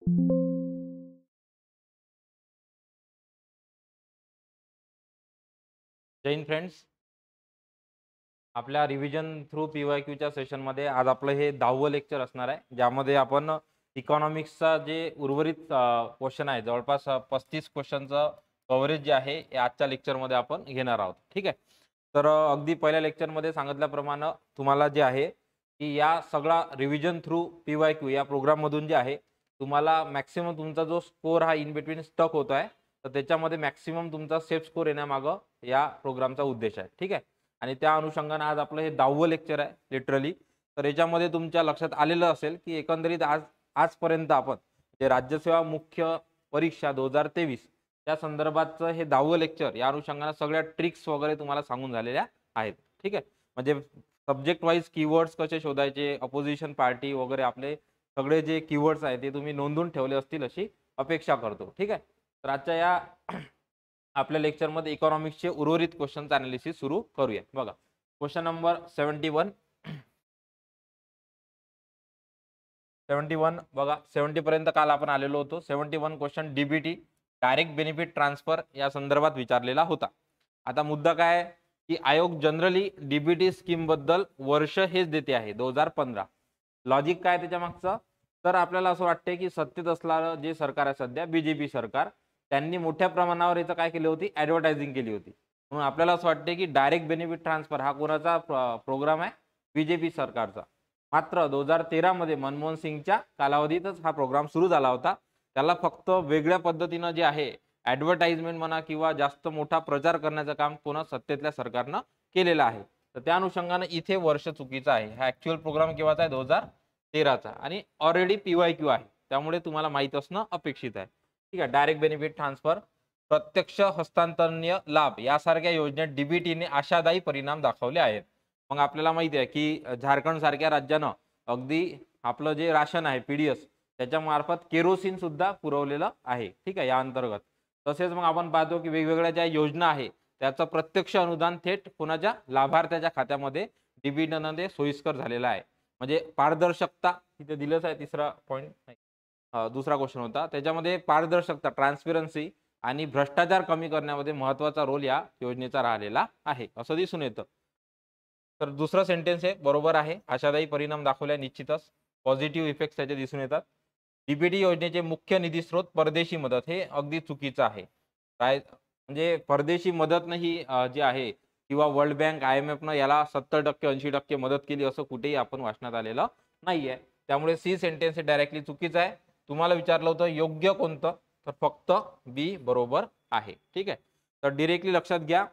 जय Hind friends. आपल्या revision through पीवायक्यूच्या सेशनमध्ये आज आपलं हे 10वं लेक्चर असणार आहे, ज्यामध्ये आपण इकॉनॉमिक्सचा जे उर्वरित क्वेश्चन आहे, जवळपास 35 क्वेश्चनचं कव्हरेज जे आहे हे आजच्या लेक्चरमध्ये आपण घेणार आहोत. ठीक आहे. तर अगदी पहिल्या लेक्चरमध्ये सांगितल्याप्रमाणे तुम्हाला जे आहे की या सगळा रिव्हिजन थ्रू पीवायक्यू या प्रोग्राममधून जे आहे तुम्हाला मॅक्सिमम तुमचा जो स्कोर हा इन बिटवीन स्टक होतो आहे, तर त्याच्यामध्ये मॅक्सिमम तुमचा सेफ स्कोर येण्यामागं या प्रोग्रामचा उद्देश आहे. ठीक आहे. आणि त्या अनुषंगाने आज आपलं हे 10वं लेक्चर आहे लिटरली. तर याच्यामध्ये तुमच्या लक्षात आलेलं असेल की एकंदरीत आजपर्यंत आपण जे राज्यसेवा मुख्य परीक्षा 2023 त्या संदर्भातचं हे 10वं लेक्चर या अनुषंगाने सगळ्या ट्रिक्स वगैरे तुम्हाला सांगून झालेल्या आहेत. ठीक आहे. म्हणजे सब्जेक्ट वाईज कीवर्ड्स कसे शोधायचे, अपोजिशन पार्टी वगैरे आपले सगळे जे कीवर्ड्स आहेत ते तुम्ही नोंदवून ठेवले असतील अशी अपेक्षा करतो. ठीक आहे. तर आजच्या या आपल्या लेक्चरमध्ये इकॉनॉमिक्सचे उर्वरित क्वेश्चनचं अनालिसिस सुरू करूया. बघा, क्वेश्चन नंबर 71 बघा, 70 पर्यंत काल आपण आलेलो होतो. 71 question DBT direct benefit transfer या संदर्भात विचारलेला होता. आता मुद्दा काय आहे की आयोग जनरली डीबीटी स्कीम बद्दल वर्ष हेच देते आहे 2015. लॉजिक काय त्याच्या मागचं? तर आपल्याला असं वाटते की सत्तेत असणारं जे सरकार आहे सध्या बीजेपी सरकार, त्यांनी मोठ्या प्रमाणावर याचं काय केली होती, ॲडव्हर्टायझिंग केली होती. म्हणून आपल्याला असं वाटते की डायरेक्ट बेनिफिट ट्रान्सफर हा कोणाचा प्रोग्राम आहे, बीजेपी सरकारचा. मात्र 2013 मध्ये मनमोहन सिंगच्या कालावधीतच हा प्रोग्राम सुरू झाला होता. त्याला फक्त वेगळ्या पद्धतीनं जे आहे ॲडव्हर्टाइजमेंट म्हणा किंवा जास्त मोठा प्रचार करण्याचं काम कोणा सत्तेतल्या सरकारनं केलेलं आहे. तर त्या अनुषंगाने इथे वर्ष चुकीचं आहे. हा ॲक्च्युअल प्रोग्राम केव्हाचा आहे, 2013चा, आणि ऑलरेडी पीवायक्यू आहे, त्यामुळे तुम्हाला माहीत असणं अपेक्षित आहे. ठीक आहे. डायरेक्ट बेनिफिट ट्रान्सफर, प्रत्यक्ष हस्तांतरणीय लाभ यासारख्या योजनेत डीबीटीने आशादायी परिणाम दाखवले आहेत. मग आपल्याला माहिती आहे की झारखंड सारख्या राज्यानं अगदी आपलं जे राशन आहे पीडीएस त्याच्या मार्फत केरोसिन सुद्धा पुरवलेलं आहे. ठीक आहे, या अंतर्गत. तसेच मग आपण पाहतो की वेगवेगळ्या ज्या योजना आहे त्याचं प्रत्यक्ष अनुदान थेट कोणाच्या लाभार्थ्याच्या खात्यामध्ये डीबीटीमध्ये सोयीस्कर झालेलं आहे. म्हणजे पारदर्शकता तिथे दिलंच आहे. तिसरा पॉईंट नाही, दुसरा क्वेश्चन होता त्याच्यामध्ये पारदर्शकता, ट्रान्सपरन्सी आणि भ्रष्टाचार कमी करण्यामध्ये महत्त्वाचा रोल या योजनेचा राहिलेला आहे असं दिसून येतं. तर दुसरं सेंटेन्स आहे बरोबर आहे. आशादायी परिणाम दाखवल्या निश्चितच पॉझिटिव्ह इफेक्ट्स त्याचे दिसून येतात. डीबीटी योजनेचे मुख्य निधी स्रोत परदेशी मदत हे अगदी चुकीचं आहे. काय म्हणजे परदेशी मदत नाही जी आहे किंवा वर्ल्ड बँक IMF याला 70% 80% मदत केली असं कुठेही आपण वाचण्यात आलेलं नाहीये. त्यामुळे सी सेंटेन्स हे डायरेक्टली चुकीचं आहे. तुम्हाला विचारलं होतं योग्य कोणतं, तर फक्त बी बरोबर आहे. ठीक आहे. तर डायरेक्टली लक्षात घ्या.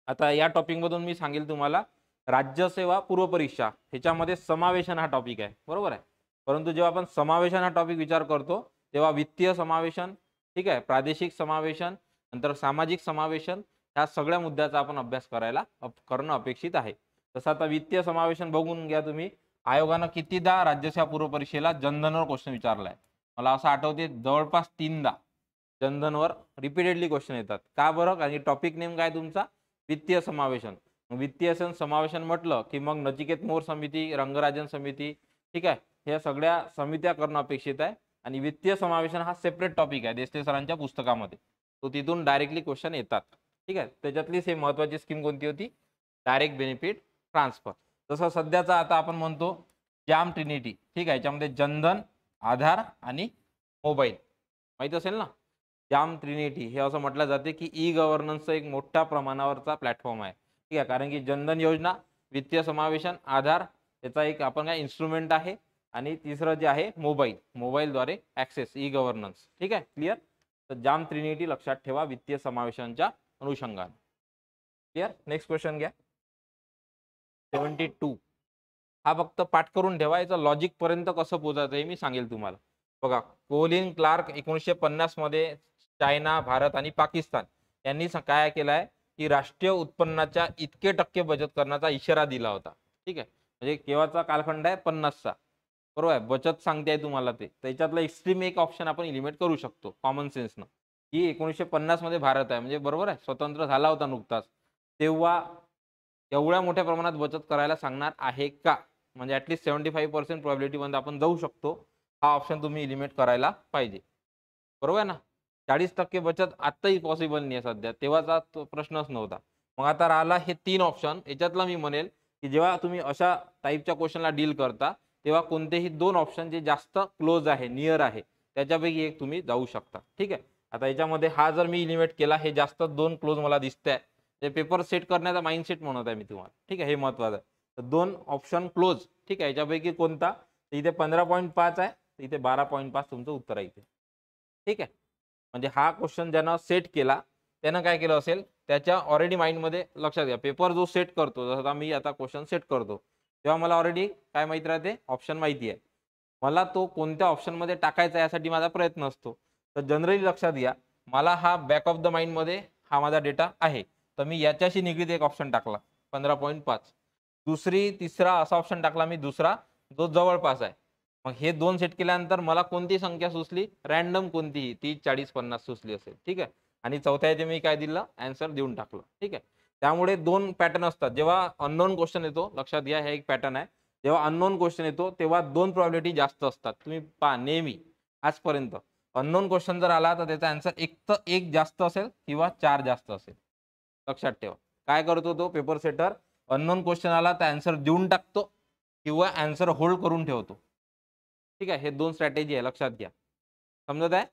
आता या टॉपिकमधून मी सांगेल तुम्हाला राज्यसेवा पूर्वपरीक्षा ह्याच्यामध्ये समावेशन हा टॉपिक आहे, बरोबर आहे. परंतु जेव्हा आपण समावेशन हा टॉपिक विचार करतो तेव्हा वित्तीय समावेशन, ठीक आहे, प्रादेशिक समावेशन, नंतर सामाजिक समावेशन, ह्या सगळ्या मुद्द्याचा आपण अभ्यास करणं अपेक्षित आहे. तसं आता वित्तीय समावेशन बघून घ्या तुम्ही. आयोगानं कितीदा राज्यसेवा पूर्वपरीक्षेला जनधनवर क्वेश्चन विचारलाय? मला असं आठवते जवळपास 3दा जनधनवर रिपीटेडली क्वेश्चन येतात. का बरं? कारण टॉपिक नेम काय तुमचा, वित्तीय समावेशन. वित्तीय समावेशन म्हटलं की मग नचिकेत मोर समिती, रंगराजन समिती, ठीक आहे, ह्या सगळ्या समित्या करणं अपेक्षित आहे. आणि वित्तीय समावेशन हा सेपरेट टॉपिक आहे देसले सरांच्या पुस्तकामध्ये, तो तिथून डायरेक्टली क्वेश्चन येतात. ठीक आहे. त्याच्यातलीच हे महत्त्वाची स्कीम कोणती होती, डायरेक्ट बेनिफिट ट्रान्सफर. जसं सध्याचा आता आपण म्हणतो जाम ट्रिनिटी, ठीक आहे, याच्यामध्ये जनधन, आधार आणि मोबाईल माहीत असेल ना. जाम ट्रिनिटी हे असं म्हटलं जाते की ई गव्हर्नन्सचा एक मोठ्या प्रमाणावरचा प्लॅटफॉर्म आहे. ठीक आहे. कारण की जनधन योजना, वित्तीय समावेशन, आधार याचा एक आपण काय इन्स्ट्रुमेंट आहे, आणि तिसरं जे आहे मोबाईलद्वारे ॲक्सेस, ई गव्हर्नन्स. ठीक आहे, क्लिअर. तर जाम ट्रिनिटी लक्षात ठेवा वित्तीय समावेशांच्या अनुषंगाने. क्लिअर. नेक्स्ट क्वेश्चन घ्या. 72 हा फक्त पाठ करून ठेवा. याचं लॉजिक पर्यंत कसं पोहोचायचं हे मी सांगेल तुम्हाला. बघा, कोलिन क्लार्क 1950 मध्ये चायना, भारत आणि पाकिस्तान यांनी काय केलं आहे की राष्ट्रीय उत्पन्नाच्या इतके टक्के बचत करण्याचा इशारा दिला होता. ठीक आहे. म्हणजे केव्हाचा कालखंड आहे, 50चा, बरोबर आहे. बचत सांगते आहे तुम्हाला ते. त्याच्यातलं एक्स्ट्रीम एक ऑप्शन आपण एलिमिनेट करू शकतो कॉमन सेन्सनं, की 1950 मध्ये भारत आहे म्हणजे बरोबर आहे, स्वतंत्र झाला होता नुकताच, तेव्हा एवढ्या मोठ्या प्रमाणात बचत करायला सांगणार आहे का? म्हणजे ॲटलीस्ट 75% प्रोबॅबिलिटीमध्ये आपण जाऊ शकतो. हा ऑप्शन तुम्ही एलिमिनेट करायला पाहिजे, बरोबर आहे ना. 40% बचत आत्ताही पॉसिबल नाही आहे सध्या, तेव्हाचा तो प्रश्नच नव्हता. मग आता राहिला हे 3 ऑप्शन. याच्यातला मी म्हणेल की जेव्हा तुम्ही अशा टाईपच्या क्वेश्चनला डील करता, तेव्हा कोणतेही 2 ऑप्शन जे जास्त क्लोज आहे, नियर आहे, त्याच्यापैकी एक तुम्ही जाऊ शकता. ठीक आहे. आता याच्यामध्ये हा जर मी एलिमिनेट केला, हे जास्त 2 क्लोज मला दिसतंय. ते पेपर सेट करण्याचा माइंडसेट म्हणत आहे मी तुम्हाला. ठीक आहे, हे महत्त्वाचं आहे. तर 2 ऑप्शन क्लोज. ठीक आहे, याच्यापैकी कोणता? तर इथे 15.5 आहे, तर इथे 12.5 तुमचं उत्तर आहे इथे. ठीक आहे. म्हणजे हा क्वेश्चन ज्यानं सेट केला, त्यानं काय केलं असेल, त्याच्या ऑलरेडी माइंडमध्ये लक्षात घ्या, पेपर जो सेट करतो, जसं मी आता क्वेश्चन सेट करतो, तेव्हा मला ऑलरेडी काय माहिती राहते, ऑप्शन माहिती आहे. मला तो कोणत्या ऑप्शनमध्ये टाकायचा यासाठी माझा प्रयत्न असतो. तर जनरली लक्षात घ्या, मला हा बॅक ऑफ द माइंडमध्ये हा माझा डेटा आहे. तर मी याच्याशी निगडीत एक ऑप्शन टाकला 15.5. तिसरा असा ऑप्शन टाकला मी दुसरा, जो जवळपास आहे. मग हे 2 सेट केल्यानंतर मला कोणती संख्या सुचली, रँडम कोणतीही 30, 40, 50 सुचली असेल. ठीक आहे. आणि चौथ्या इथे मी काय दिलं, आन्सर देऊन टाकलं. ठीक आहे. त्यामुळे 2 पॅटर्न असतात. जेव्हा अननोन क्वेश्चन येतो, लक्षात घ्या, हा एक पॅटर्न आहे. जेव्हा अननोन क्वेश्चन येतो, तेव्हा 2 प्रोबॅबिलिटी जास्त असतात. तुम्ही पहा नेहमी आजपर्यंत अननोन क्वेश्चन जर आला, तर त्याचा आन्सर एक तर 1 जास्त असेल किंवा 4 जास्त असेल. लक्षात ठेवा. काय करतो तो पेपर सेटर, अननोन क्वेश्चन आला तर आन्सर देऊन टाकतो किंवा आन्सर होल्ड करून ठेवतो. ठीक आहे, हे 2 स्ट्रॅटेजी आहे, लक्षात घ्या. समजत आहे?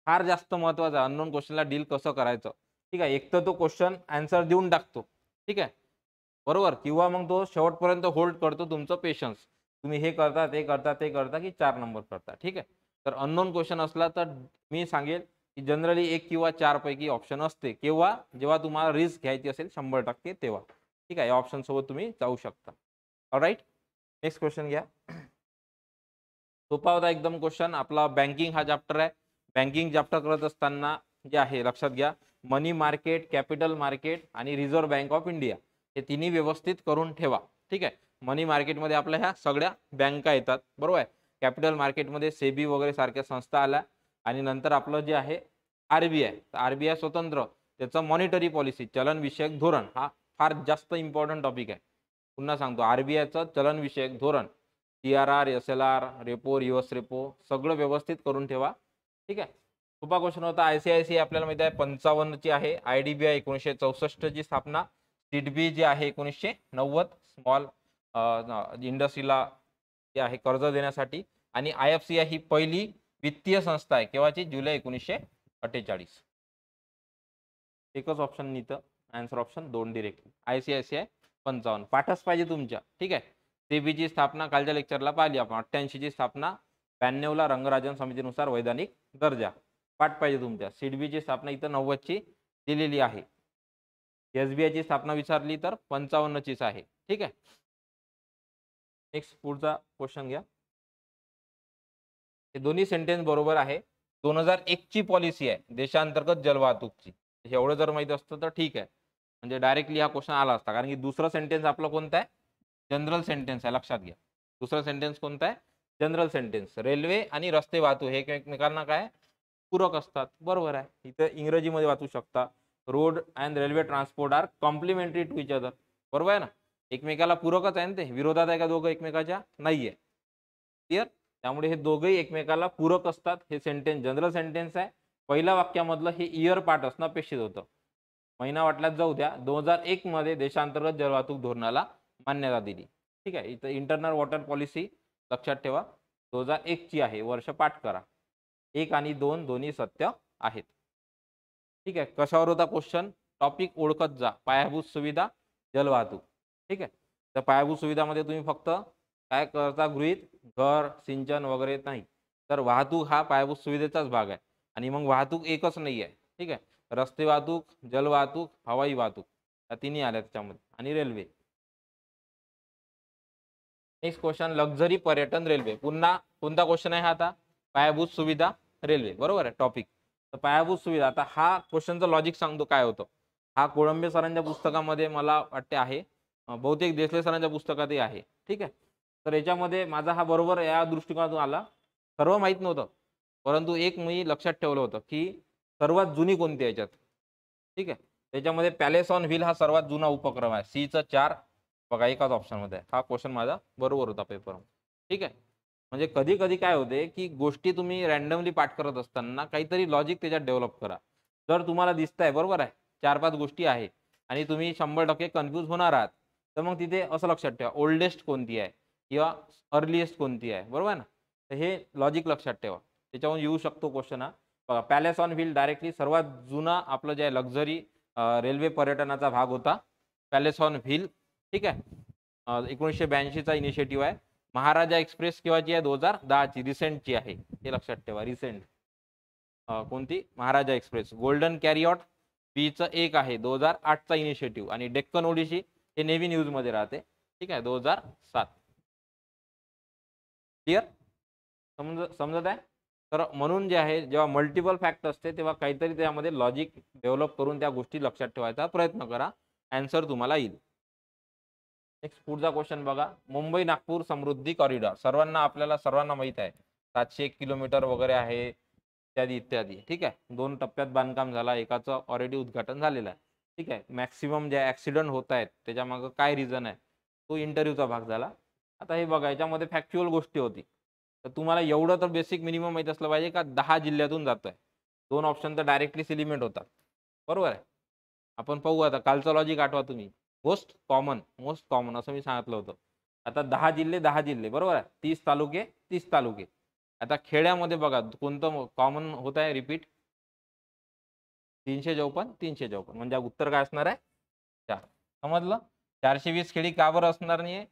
फार जास्त महत्त्वाचं आहे अननोन क्वेश्चनला डील कसं करायचं. ठीक आहे, एक तर तो क्वेश्चन आन्सर देऊन टाकतो. ठीक आहे, बरोबर, किंवा मग तो शेवटपर्यंत होल्ड करतो तुमचं पेशन्स. तुम्ही हे करता, ते करता, ते करता की 4 नंबर करता. ठीक आहे. तर अननोन क्वेश्चन असला तर मी सांगेल की जनरली 1 किंवा 4 पैकी ऑप्शन असते, किंवा जेव्हा तुम्हाला रिस्क घ्यायची असेल 100% तेव्हा. ठीक आहे, या ऑप्शन सोबत तुम्ही जाऊ शकता. ऑलराईट, नेक्स्ट क्वेश्चन घ्या. सोपा होता एकदम क्वेश्चन आपला. बँकिंग हा चॅप्टर आहे. बँकिंग चॅप्टर करत असताना जे आहे लक्षात घ्या, मनी मार्केट, कॅपिटल मार्केट आणि रिझर्व्ह बँक ऑफ इंडिया हे तिन्ही व्यवस्थित करून ठेवा. ठीक आहे. मनी मार्केटमध्ये आपल्या ह्या सगळ्या बँका येतात, बरोबर आहे. कॅपिटल मार्केटमध्ये सेबी वगैरे सारख्या संस्था आल्या, आणि नंतर आपलं जे आहे आरबीआय. तर आरबीआय स्वतंत्र, त्याचं मॉनिटरी पॉलिसी, चलनविषयक धोरण, हा फार जास्त इम्पॉर्टंट टॉपिक आहे. पुन्हा सांगतो, आरबीआयचं चलनविषयक धोरण, TRR, SLR, repo, reverse repo सगळं व्यवस्थित करून ठेवा. ठीक आहे. सोपा क्वेश्चन होता. ICICI आपल्याला माहिती आहे 55 ची आहे. IDBI 1964 ची स्थापना. सिडबी जी आहे 1990, स्मॉल इंडस्ट्रीला जे आहे कर्ज देण्यासाठी. आणि IFCI ही पहिली वित्तीय संस्था आहे, केव्हाची, जुलै 1948. एकच ऑप्शन इथं, आन्सर ऑप्शन 2 डिरेक्टली. ICICI 55 पाठच पाहिजे तुमच्या. ठीक आहे. सेबीची स्थापना कालच्या लेक्चरला पाहिली आपण. 88 ची स्थापना. 92 ला रंगराजन समितीनुसार वैधानिक दर्जा. पाठ पाहिजे तुमच्या. सिडबीची स्थापना इथं 90 ची दिलेली आहे. SBI ची स्थापना विचारली तर 55 चीच आहे. ठीक आहे. नेक्स्ट पुढचा क्वेश्चन घ्या. हे दोन्ही सेंटेन्स बरोबर आहे. 2001 ची पॉलिसी आहे देशांतर्गत जलवाहतूकची. एवढं जर माहिती असतं तर ठीक आहे, म्हणजे डायरेक्टली हा क्वेश्चन आला असता. कारण की दुसरं सेंटेन्स आपलं कोणतं आहे, जनरल सेंटेन्स आहे, लक्षात घ्या. दुसरं सेंटेन्स कोणतं आहे, जनरल सेंटेन्स. रेल्वे आणि रस्ते वाहतूक हे एकमेकांना काय पूरक असतात, बरोबर आहे. इथं इंग्रजीमध्ये वाचू शकता, road and railway transport are complementary to each other. बरोबर आहे ना, एकमेकाला पूरकच आहे ना, ते विरोधात आहे का दोघं एकमेकाच्या, नाहीये. क्लिअर. त्यामुळे हे दोघंही एकमेकाला पूरक असतात. हे सेंटेन्स जनरल सेंटेन्स आहे. पहिल्या वाक्यामधलं हे इयर पार्ट असणं अपेक्षित होतं. महिना वाटल्यात जाऊ द्या. 2001 मध्ये देशांतर्गत जलवाहतूक धोरणाला मान्यता दिली. ठीक आहे. इथं इंटरनल वॉटर पॉलिसी लक्षात ठेवा 2001 ची आहे. वर्ष पाठ करा. 1 आणि 2 दोन्ही सत्य आहेत. ठीक आहे. कशावर होता क्वेश्चन, टॉपिक ओळखत जा. पायाभूत सुविधा, जलवाहतूक. ठीक आहे. तर पायाभूत सुविधामध्ये तुम्ही फक्त काय करता गृहीत, घर, सिंचन वगैरे नाही, तर वाहतूक हा पायाभूत सुविधेचाच भाग आहे. आणि मग वाहतूक एकच नाही आहे. ठीक आहे. रस्ते वाहतूक, जलवाहतूक, हवाई वाहतूक या तिन्ही आल्या त्याच्यामध्ये, आणि रेल्वे. नेक्स्ट क्वेश्चन, लक्झरी पर्यटन रेल्वे. पुन्हा कोणता क्वेश्चन आहे हा आता, पायाभूत सुविधा रेल्वे, बरोबर आहे टॉपिक. तर पायाभूत सुविधा, आता हा क्वेश्चनचं लॉजिक सांगतो काय होतं. हा कोळंबे सरांच्या पुस्तकामध्ये मला वाटते आहे, बहुतेक देसले सरांच्या पुस्तकातही आहे. ठीक आहे. तर याच्यामध्ये माझा हा बरोबर या दृष्टिकोनातून आला. सर्व माहीत नव्हतं, परंतु एक मी लक्षात ठेवलं होतं की सर्वात जुनी कोणती आहे याच्यात. ठीक आहे. त्याच्यामध्ये पॅलेस ऑन व्हील हा सर्वात जुना उपक्रम आहे. C चं 4 बघा एकाच ऑप्शनमध्ये आहे. हा क्वेश्चन माझा बरोबर होता पेपर. ठीक आहे. म्हणजे कधी कधी काय होते की गोष्टी तुम्ही रॅन्डमली पाठ करत असताना काहीतरी लॉजिक त्याच्यात डेव्हलप करा. जर तुम्हाला दिसतंय बरोबर आहे 4-5 गोष्टी आहे आणि तुम्ही 100% कन्फ्यूज होणार आहात, तर मग तिथे असं लक्षात ठेवा ओल्डेस्ट कोणती आहे किंवा अर्लीएस्ट कोणती आहे, बरोबर आहे ना? तर हे लॉजिक लक्षात ठेवा. त्याच्यावरून येऊ शकतो क्वेश्चन हा. बघा पॅलेस ऑन व्हील डायरेक्टली सर्वात जुना आपलं जे लक्झरी रेल्वे पर्यटनाचा भाग होता पॅलेस ऑन व्हील. ठीक आहे. 1982 चा इनिशिएटिव्ह आहे. महाराजा एक्सप्रेस केव्हाची आहे 2010 ची रिसेंटची आहे, हे लक्षात ठेवा रिसेंट. कोणती महाराजा एक्सप्रेस. गोल्डन कॅरियॉट बीचं एक आहे 2008 चा इनिशिएटिव्ह आणि डेक्कन ओडिसी हे नेव्ही न्यूज मध्ये राहते. ठीक आहे 2007. क्लिअर समजत आहे. तर म्हणून जे आहे जेव्हा मल्टिपल फॅक्ट असते तेव्हा काहीतरी त्यामध्ये लॉजिक डेव्हलप करून त्या गोष्टी लक्षात ठेवायचा प्रयत्न करा. आन्सर तुम्हाला येईल. नेक्स्ट पुढचा क्वेश्चन बघा. मुंबई नागपूर समृद्धी कॉरिडॉर सर्वांना माहित आहे 701 किलोमीटर वगैरे आहे इत्यादी इत्यादी. ठीक आहे 2 टप्प्यात बांधकाम झाला, एकाचं ऑलरेडी उद्घाटन झालेलं आहे. ठीक आहे. मॅक्सिमम जे ऍक्सिडेंट होत आहेत त्याच्या मागे काय रिझन आहे तो इंटरव्ह्यूचा भाग झाला. आता हे बघा याच्यामध्ये फॅक्च्युअल गोष्टी होती. तर तुम्हाला एवढं तर बेसिक मिनिमम माहित असलं पाहिजे का 10 जिल्ह्यातून जातोय. 2 ऑप्शन तर डायरेक्टली सिलिमेंट होतात, बरोबर आहे. आपण पाहू आता कालचं लॉजिक आठवा तुम्ही. मोस्ट कॉमन असं मी सांगितलं होतं. आता 10 जिल्हे बरोबर आहे. 30 तालुके. आता खेड्यामध्ये बघा कोणतं कॉमन होत आहे रिपीट 354 म्हणजे उत्तर काय असणार आहे 4. समजलं. 420 खेडी का बरं असणार नाहीये.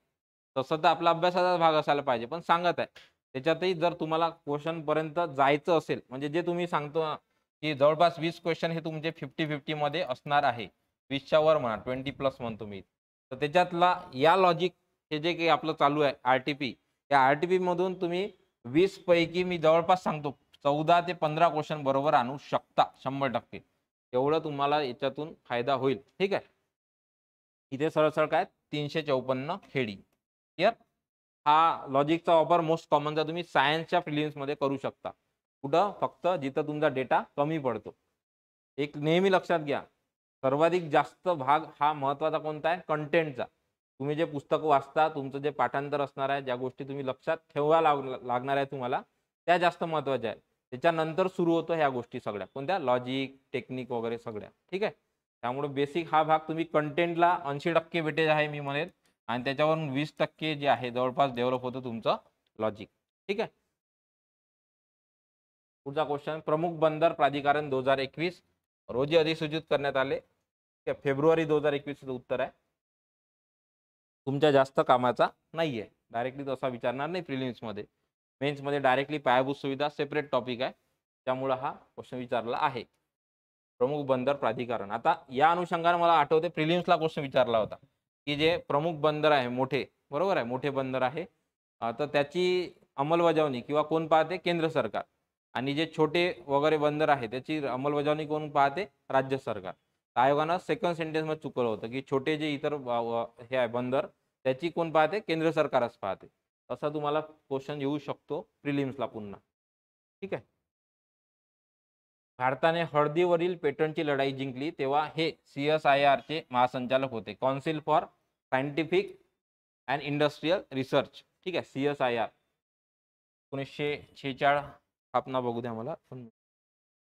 तसं तर आपला अभ्यासाचा भाग असायला पाहिजे पण सांगत आहे त्याच्यातही जर तुम्हाला क्वेश्चन पर्यंत जायचं असेल म्हणजे जे तुम्ही सांगतो की जवळपास 20 क्वेश्चन हे तुमचे 50-50 मध्ये असणार आहे. 20च्या वर म्हणा 20+ म्हणतो मी. तर त्याच्यातला या लॉजिक हे जे काही आपलं चालू आहे आरटीपी या आरटीपी मधून तुम्ही 20 पैकी मी जवळपास सांगतो 14 ते 15 क्वेश्चन बरोबर आणू शकता 100%. एवढं तुम्हाला याच्यातून फायदा होईल. ठीक आहे. इथे सरळ काय 354 खेडी. क्लिअर. हा लॉजिकचा वापर मोस्ट कॉमनचा तुम्ही सायन्सच्या प्रिलिम्स मध्ये करू शकता. कुठं फक्त जिथं तुमचा डेटा कमी पडतो. एक नेहमी लक्षात घ्या सर्वाधिक जास्त भाग हा महत्वाचा कोणता आहे कंटेंटचा. तुम्ही जे पुस्तक वाचता तुमचं जे पाठांतर असणार आहे ज्या गोष्टी तुम्ही लक्षात ठेवा लागणार आहे तुम्हाला त्या जास्त महत्वाच्या आहेत. त्याच्यानंतर सुरू होतं ह्या गोष्टी सगळ्या कोणत्या लॉजिक टेक्निक वगैरे सगळ्या. ठीक आहे. त्यामुळे बेसिक हा भाग तुम्ही कंटेंटला 80% वेटेज आहे मी म्हणेल आणि त्याच्यावरून 20% जे आहे जवळपास डेव्हलप होतं तुमचं लॉजिक. ठीक आहे. पुढचा क्वेश्चन. प्रमुख बंदर प्राधिकरण 2021 रोजी अधिसूचित करण्यात आले. फेब्रुवारी 2021 उत्तर आहे. तुमच्या जास्त कामाचा नाहीये. डायरेक्टली तसा विचारणार नाही प्रिलिम्स मध्ये. मेन्स मध्ये डायरेक्टली पायाभूत सुविधा सेपरेट टॉपिक आहे त्यामुळे हा क्वेश्चन विचारला आहे. प्रमुख बंदर प्राधिकरण. आता या अनुषंगाने मला आठवते प्रिलिम्सला क्वेश्चन विचारला होता की जे प्रमुख बंदर आहे मोठे बरोबर आहे मोठे बंदर आहे तर त्याची अंमलबजावणी किंवा कोण पाहते केंद्र सरकार आणि जे छोटे वगैरे बंदर आहे त्याची अंमलबजावणी कोण पाहते राज्य सरकार. आयोगानं सेकंड सेंटेन्स मध्ये चुकवलं होतं की छोटे जे इतर हे आहे बंदर त्याची कोण पाहते केंद्र सरकारच पाहते. असा तुम्हाला क्वेश्चन येऊ शकतो प्रिलिम्सला पुन्हा. ठीक आहे. भारताने हळदीवरील पेटंटची लढाई जिंकली तेव्हा हे CSIR चे महासंचालक होते. Council for scientific and industrial research. ठीक आहे. CSIR 1946 स्थापना बघू द्या मला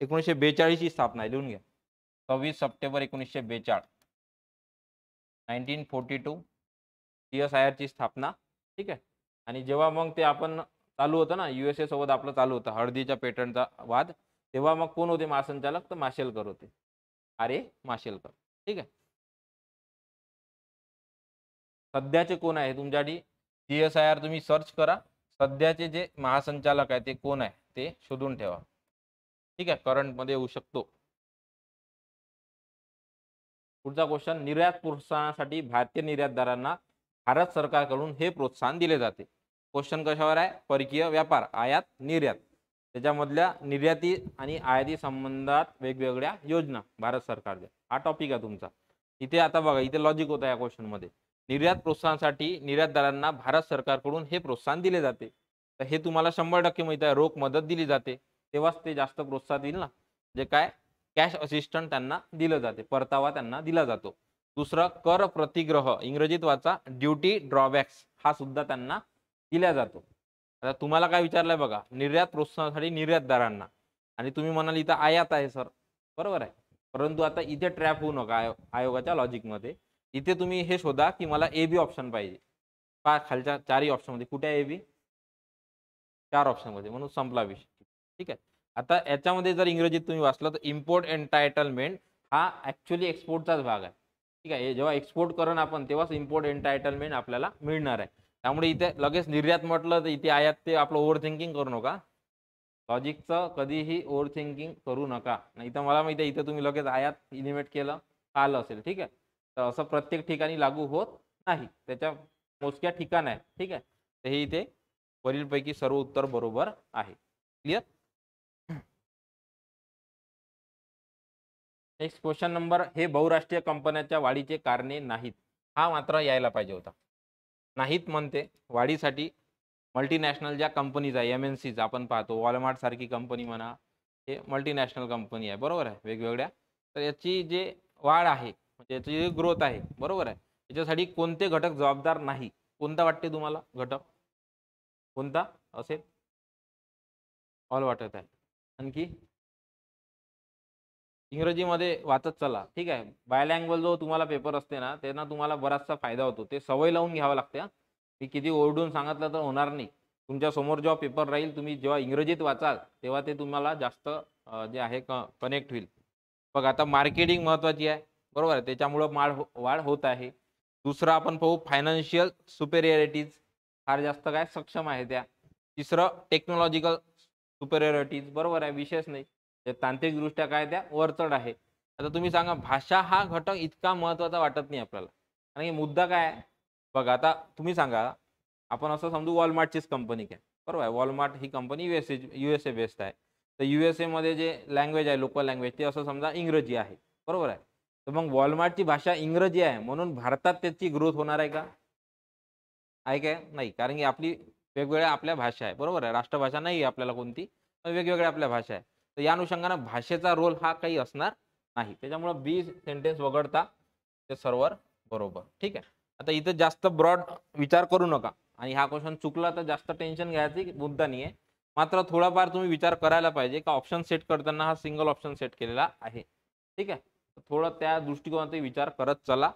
1942 ची स्थापना आहे लिहून घ्या. 26 सप्टेंबर 1942 1942 CSIR ची स्थापना. ठीक आहे. आणि जेव्हा मग ते आपण चालू होतं ना USA सोबत आपलं चालू होतं हळदीच्या पेटंटचा वाद तेव्हा मग कोण होते महासंचालक तर माशेलकर होते. अरे माशेलकर. ठीक आहे. सध्याचे कोण आहे तुमच्यासाठी CSIR तुम्ही सर्च करा. सध्याचे जे महासंचालक आहे ते कोण आहे ते शोधून ठेवा. ठीक आहे. करंट मध्ये येऊ शकतो. पुढचा क्वेश्चन. निर्यात प्रोत्साहनासाठी भारतीय निर्यातदारांना भारत सरकारकडून हे प्रोत्साहन दिले जाते. क्वेश्चन कशावर आहे परकीय व्यापार आयात निर्यात त्याच्यामधल्या निर्याती आणि आयाती संबंधात वेगवेगळ्या योजना भारत सरकारच्या हा टॉपिक आहे तुमचा. इथे आता बघा इथे लॉजिक होता या क्वेश्चन मध्ये. निर्यात प्रोत्साहनासाठी निर्यातदारांना भारत सरकारकडून हे प्रोत्साहन दिले जाते. तर हे तुम्हाला 100% माहित आहे रोख मदत दिली जाते तेव्हाच ते जास्त प्रोत्साहन देईल ना. जे काय कॅश असिस्टंट त्यांना दिलं जाते परतावा त्यांना दिला जातो. दुसरं कर प्रतिग्रह इंग्रजीत वाचा ड्युटी ड्रॉबॅक्स हा सुद्धा त्यांना दिला जातो. आता तुम्हाला काय विचारलंय बघा, निर्यात प्रोत्साहनासाठी निर्यातदारांना, आणि तुम्ही म्हणाल इथं आयात आहे सर, बरोबर आहे. परंतु आता इथे ट्रॅप होऊ नका आयोगाच्या लॉजिकमध्ये. इथे तुम्ही हे शोधा की मला ए बी ऑप्शन पाहिजे. पहा खालच्या चारही ऑप्शनमध्ये कुठे आहे ए बी? 4 ऑप्शनमध्ये, म्हणून संपला विषय. ठीक आहे. आता याच्यामध्ये जर इंग्रजीत तुम्ही वाचलं तर इम्पोर्ट एन्टायटलमेंट हा ॲक्च्युअली एक्सपोर्टचाच भाग आहे. ठीक आहे. जेव्हा एक्सपोर्ट करून आपण तेव्हाच इम्पोर्ट एन्टायटलमेंट आपल्याला मिळणार आहे. त्यामुळे इथे लगेच निर्यात म्हटलं तर इथे आयात ते आपलं ओव्हर थिंकिंग करू नका. लॉजिकचं कधीही ओव्हर थिंकिंग करू नका. नाही तर मला माहिती आहे इथे तुम्ही लगेच आयात इनिमेट केलं आलं असेल. ठीक आहे. तर असं प्रत्येक ठिकाणी लागू होत नाही. त्याच्या मोजक्या ठिकाण आहे. ठीक आहे. तर हे इथे वरीलपैकी सर्व उत्तर बरोबर आहे. क्लिअर? नेक्स्ट क्वेश्चन नंबर, हे बहुराष्ट्रीय कंपन्यांच्या वाढीचे कारणे नाहीत. हा मात्र यायला पाहिजे होता. नाहीत म्हणते वाढीसाठी मल्टीनॅशनल ज्या कंपनीज आहे, MNCज आपण पाहतो, वॉलमार्ट सारखी कंपनी म्हणा, हे मल्टीनॅशनल कंपनी आहे, बरोबर आहे, वेगवेगळ्या. तर याची जे वाढ आहे, म्हणजे याची जी ग्रोथ आहे, बरोबर आहे, याच्यासाठी कोणते घटक जबाबदार नाही? कोणता वाटते तुम्हाला घटक? कोणता असेल? ऑल वाटत आहे. आणखी इंग्रजीमध्ये वाचत चला. ठीक आहे. बायलँग्वेज जो तुम्हाला पेपर असते ना, त्यांना तुम्हाला बराचसा फायदा होतो. ते सवय लावून घ्यावं लागते. मी किती ओरडून सांगितलं तर होणार नाही. तुमच्या समोर जेव्हा पेपर राहील, तुम्ही जेव्हा इंग्रजीत वाचाल तेव्हा ते तुम्हाला जास्त जे आहे कनेक्ट होईल. बघा आता मार्केटिंग महत्त्वाची आहे, बरोबर आहे, त्याच्यामुळं वाढ होत आहे. दुसरं आपण पाहू फायनान्शियल सुपेरियरिटीज, फार जास्त काय सक्षम आहे त्या. तिसरं टेक्नॉलॉजिकल सुपेरियरिटीज, बरोबर आहे, विशेष नाही. ते तांत्रिकदृष्ट्या काय त्या वरचढ आहे. आता तुम्ही सांगा भाषा हा घटक इतका महत्त्वाचा वाटत नाही आपल्याला. आणि मुद्दा काय आहे बघा, आता तुम्ही सांगा, आपण असं समजू वॉलमार्टचीच कंपनी काय, बरोबर आहे, वॉलमार्ट ही कंपनी USA बेस्ड आहे. तर USA मध्ये जे लँग्वेज आहे, लोकल लँग्वेज, ते असं समजा इंग्रजी आहे, बरोबर आहे. तर मग वॉलमार्टची भाषा इंग्रजी आहे म्हणून भारतात त्याची ग्रोथ होणार आहे का? आहे काय? नाही. कारण की आपली वेगवेगळ्या आपल्या भाषा आहे, बरोबर आहे. राष्ट्रभाषा नाही आहे आपल्याला कोणती, पण वेगवेगळ्या आपल्या भाषा आहे. तर या अनुषंगाने भाषेचा रोल हा काही असणार नाही. त्याच्यामुळे बी सेंटेन्स वगळता ते सर्व बरोबर. ठीक आहे. आता इथं जास्त ब्रॉड विचार करू नका, आणि हा क्वेश्चन चुकला तर जास्त टेन्शन घ्यायची मुद्दा नाही आहे. मात्र थोडाफार तुम्ही विचार करायला पाहिजे का ऑप्शन सेट करताना हा सिंगल ऑप्शन सेट केलेला आहे. ठीक आहे. थोडं त्या दृष्टिकोनातून विचार करत चला.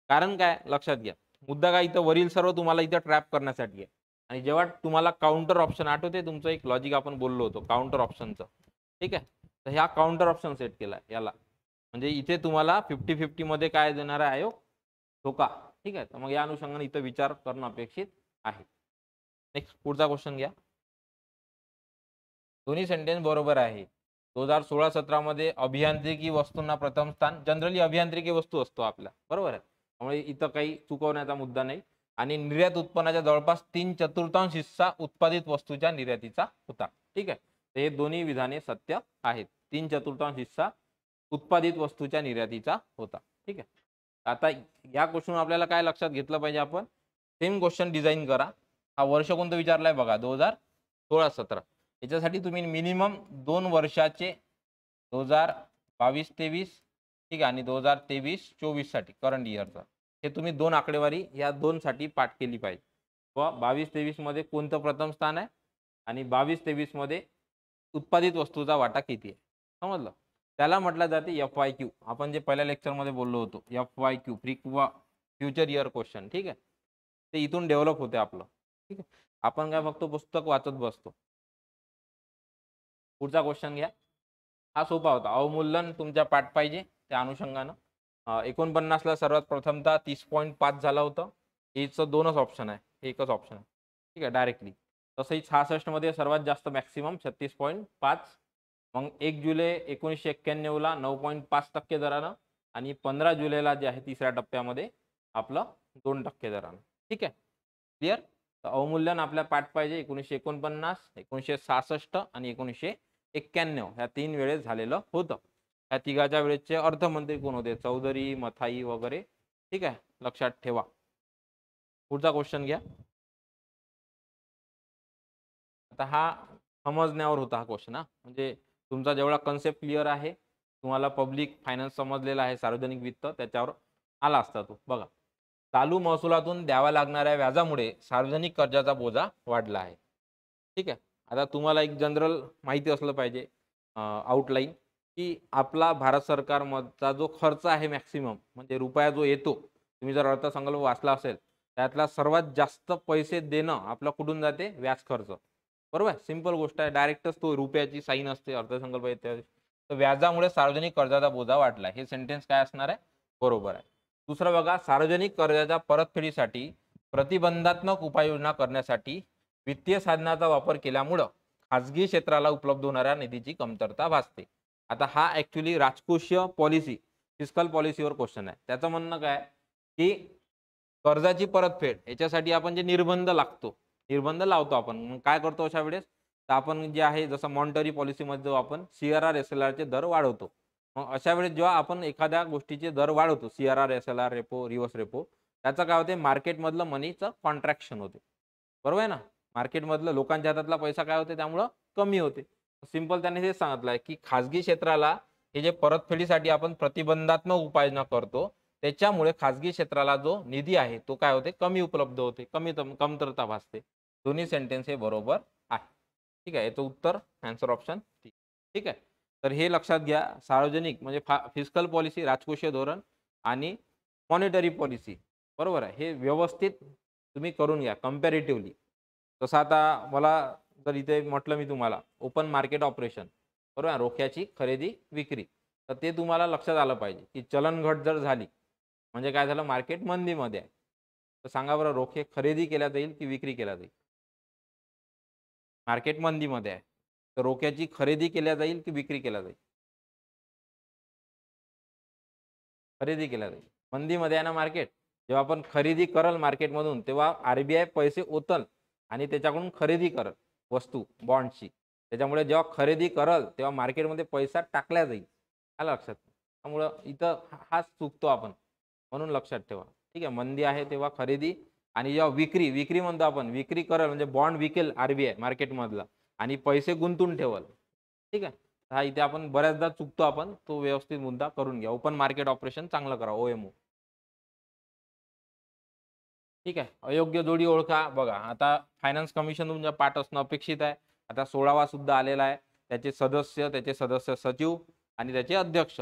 कारण काय लक्षात घ्या, मुद्दा काय इथं वरील सर्व तुम्हाला इथं ट्रॅप करण्यासाठी आहे. आणि जेव्हा तुम्हाला काउंटर ऑप्शन आठवते, तुमचं एक लॉजिक आपण बोललो होतो काउंटर ऑप्शनचं. ठीक आहे. तर ह्या काउंटर ऑप्शन सेट केला याला, म्हणजे इथे तुम्हाला 50-50 मध्ये काय देणार आहे आयोग? धोका. ठीक आहे. तर मग या अनुषंगाने इथं विचार करणं अपेक्षित आहे. नेक्स्ट पुढचा क्वेश्चन घ्या. दोन्ही सेंटेन्स बरोबर आहे. 2016-17 मध्ये अभियांत्रिकी वस्तूंना प्रथम स्थान. जनरली अभियांत्रिकी वस्तू असतो आपला, बरोबर आहे. त्यामुळे इथं काही चुकवण्याचा मुद्दा नाही. आणि निर्यात उत्पन्नाच्या जवळपास 3/4 हिस्सा उत्पादित वस्तूच्या निर्यातीचा होता. ठीक आहे. तर हे दोन्ही विधाने सत्य आहेत. 3/4 हिस्सा उत्पादित वस्तूच्या निर्यातीचा होता. ठीक आहे. आता या क्वेश्चन आपल्याला काय लक्षात घेतलं पाहिजे, आपण सेम क्वेश्चन डिझाईन करा. हा वर्ष कोणतं विचारलाय बघा, 2016-17. याच्यासाठी तुम्ही मिनिमम 2 वर्षाचे 2022-23, ठीक आहे, आणि 2023-24 साठी करंट इयरचा, हे तुम्ही 2 आकडेवारी या 2 साठी पाठ केली पाहिजे. व 22-23 मध्ये कोणतं प्रथम स्थान आहे आणि 22-23 मध्ये उत्पादित वस्तूचा वाटा किती आहे, समजलं? त्याला म्हटलं जाते FYQ. आपण जे पहिल्या लेक्चरमध्ये बोललो होतो, FYQ फ्युचर इयर क्वेश्चन. ठीक आहे. ते इथून डेव्हलप होते आपलं. ठीक आहे. आपण काय फक्त पुस्तक वाचत बसतो. पुढचा क्वेश्चन घ्या. हा सोपा होता. अवमूल्यन तुमच्या पाठ पाहिजे त्या अनुषंगानं. 49ला सर्वात प्रथमतः 30.5 झालं होतं. हेचं 2च ऑप्शन आहे, एकच ऑप्शन आहे. ठीक आहे, डायरेक्टली. तसंही 66 मध्ये सर्वात जास्त मॅक्सिमम 36.5. मग 1 जुलै 1991ला 9.5% दरानं, आणि 15 जुलैला जे आहे तिसऱ्या टप्प्यामध्ये आपलं 2% दरानं. ठीक आहे, क्लिअर? तर अवमूल्यन आपल्या पाठ पाहिजे 1949, 1966 आणि 1991 ह्या 3 वेळेस झालेलं होतं. ह्या तिघाच्या वेळेसचे अर्थमंत्री कोण होते? चौधरी, मथाई वगैरे. ठीक आहे, लक्षात ठेवा. पुढचा क्वेश्चन घ्या. आता हा समजण्यावर होता हा क्वेश्चन. म्हणजे तुमचा जेवढा कन्सेप्ट क्लिअर आहे, तुम्हाला पब्लिक फायनान्स समजलेला आहे, सार्वजनिक वित्त, त्याच्यावर आला असता तो. बघा, चालू महसुलातून द्याव्या लागणाऱ्या व्याजामुळे सार्वजनिक कर्जाचा बोजा वाढला आहे. ठीक आहे. आता तुम्हाला एक जनरल माहिती असलं पाहिजे आउटलाईन, की आपला भारत सरकारमधचा जो खर्च आहे मॅक्सिमम म्हणजे रुपया जो येतो, तुम्ही जर अर्थसंकल्प वाचला असेल, त्यातला सर्वात जास्त पैसे देणं आपलं कुठून जाते? व्याज खर्च. बरोबर आहे. सिंपल गोष्ट आहे. डायरेक्टच तो रुपयाची साईन असते अर्थसंकल्प येते. तर व्याजामुळे सार्वजनिक कर्जाचा बोजा वाढला. हे सेंटेन्स काय असणार आहे? बरोबर आहे. दुसरं बघा, सार्वजनिक कर्जाच्या परतफेडीसाठी प्रतिबंधात्मक उपाययोजना करण्यासाठी वित्तीय साधनाचा वापर केल्यामुळं खाजगी क्षेत्राला उपलब्ध होणाऱ्या निधीची कमतरता भासते. आता हा ॲक्चुअली राजकोषीय पॉलिसी, फिस्कल पॉलिसीवर क्वेश्चन आहे. त्याचं म्हणणं काय, की कर्जाची परतफेड याच्यासाठी आपण जे निर्बंध लागतो, निर्बंध लावतो आपण. मग काय करतो अशा वेळेस? तर आपण जे आहे जसं मॉनिटरी पॉलिसीमध्ये जो आपण CRR, SLRचे दर वाढवतो. मग अशा वेळेस जेव्हा आपण एखाद्या गोष्टीचे दर वाढवतो, CRR, SLR, repo, reverse repo, त्याचं काय होते? मार्केटमधलं मनीचं कॉन्ट्रॅक्शन होते. बरोबर आहे ना? मार्केटमधलं लोकांच्या हातातला पैसा काय होते? त्यामुळं कमी होते. सिंपल त्याने हे सांगितलं आहे, की खाजगी क्षेत्राला हे जे परतफेडीसाठी आपण प्रतिबंधात्मक उपाययोजना करतो, त्याच्यामुळे खाजगी क्षेत्राला जो निधी आहे, तो काय होते? कमी उपलब्ध होते, कमतरता भासते. दोन्ही सेंटेन्स हे बरोबर आहे. ठीक आहे. याचं उत्तर आन्सर ऑप्शन सी. ठीक आहे. तर हे लक्षात घ्या. सार्वजनिक म्हणजे फिस्कल पॉलिसी, राजकोषीय धोरण आणि मॉनिटरी पॉलिसी, बरोबर आहे. हे व्यवस्थित तुम्ही करून घ्या कंपॅरेटिव्हली. तसं आता मला जर इथे म्हटलं मी तुम्हाला ओपन मार्केट ऑपरेशन, बरोबर आहे, रोख्याची खरेदी विक्री, तर ते तुम्हाला लक्षात आलं पाहिजे, की चलन घट जर झाली म्हणजे काय झालं? मार्केट मंदीमध्ये आहे. तर सांगा बरं, रोखे खरेदी केल्या जाईल की विक्री केल्या जाईल? मार्केट मंदीमध्ये आहे. तर रोख्याची खरेदी केल्या जाईल की विक्री केल्या जाईल? खरेदी केल्या जाईल. मंदीमध्ये आहे ना मार्केट. जेव्हा आपण खरेदी करल मार्केटमधून, तेव्हा RBI पैसे ओतल आणि त्याच्याकडून खरेदी करल वस्तू बॉन्डची. त्याच्यामुळे जेव्हा खरेदी करल, तेव्हा मार्केटमध्ये पैसा टाकला जाईल. आलं लक्षात? त्यामुळं इथं हाच चुकतो आपण. म्हणून लक्षात ठेवा. ठीक आहे. मंदी आहे तेव्हा खरेदी आणि जेव्हा विक्री, विक्री म्हणतो आपण, विक्री करल म्हणजे बॉन्ड विकेल RBI मार्केटमधला आणि पैसे गुंतवून ठेवल. ठीक आहे. हा इथे आपण बऱ्याचदा चुकतो आपण. तो व्यवस्थित मुद्दा करून घ्या. ओपन मार्केट ऑपरेशन चांगलं करा, OMO. ठीक आहे. अयोग्य जोडी ओळखा. बघा, आता फायनान्स कमिशन तुमच्या पाठ असणं अपेक्षित आहे. आता 16वा सुद्धा आलेला आहे. त्याचे सदस्य सचिव आणि त्याचे अध्यक्ष.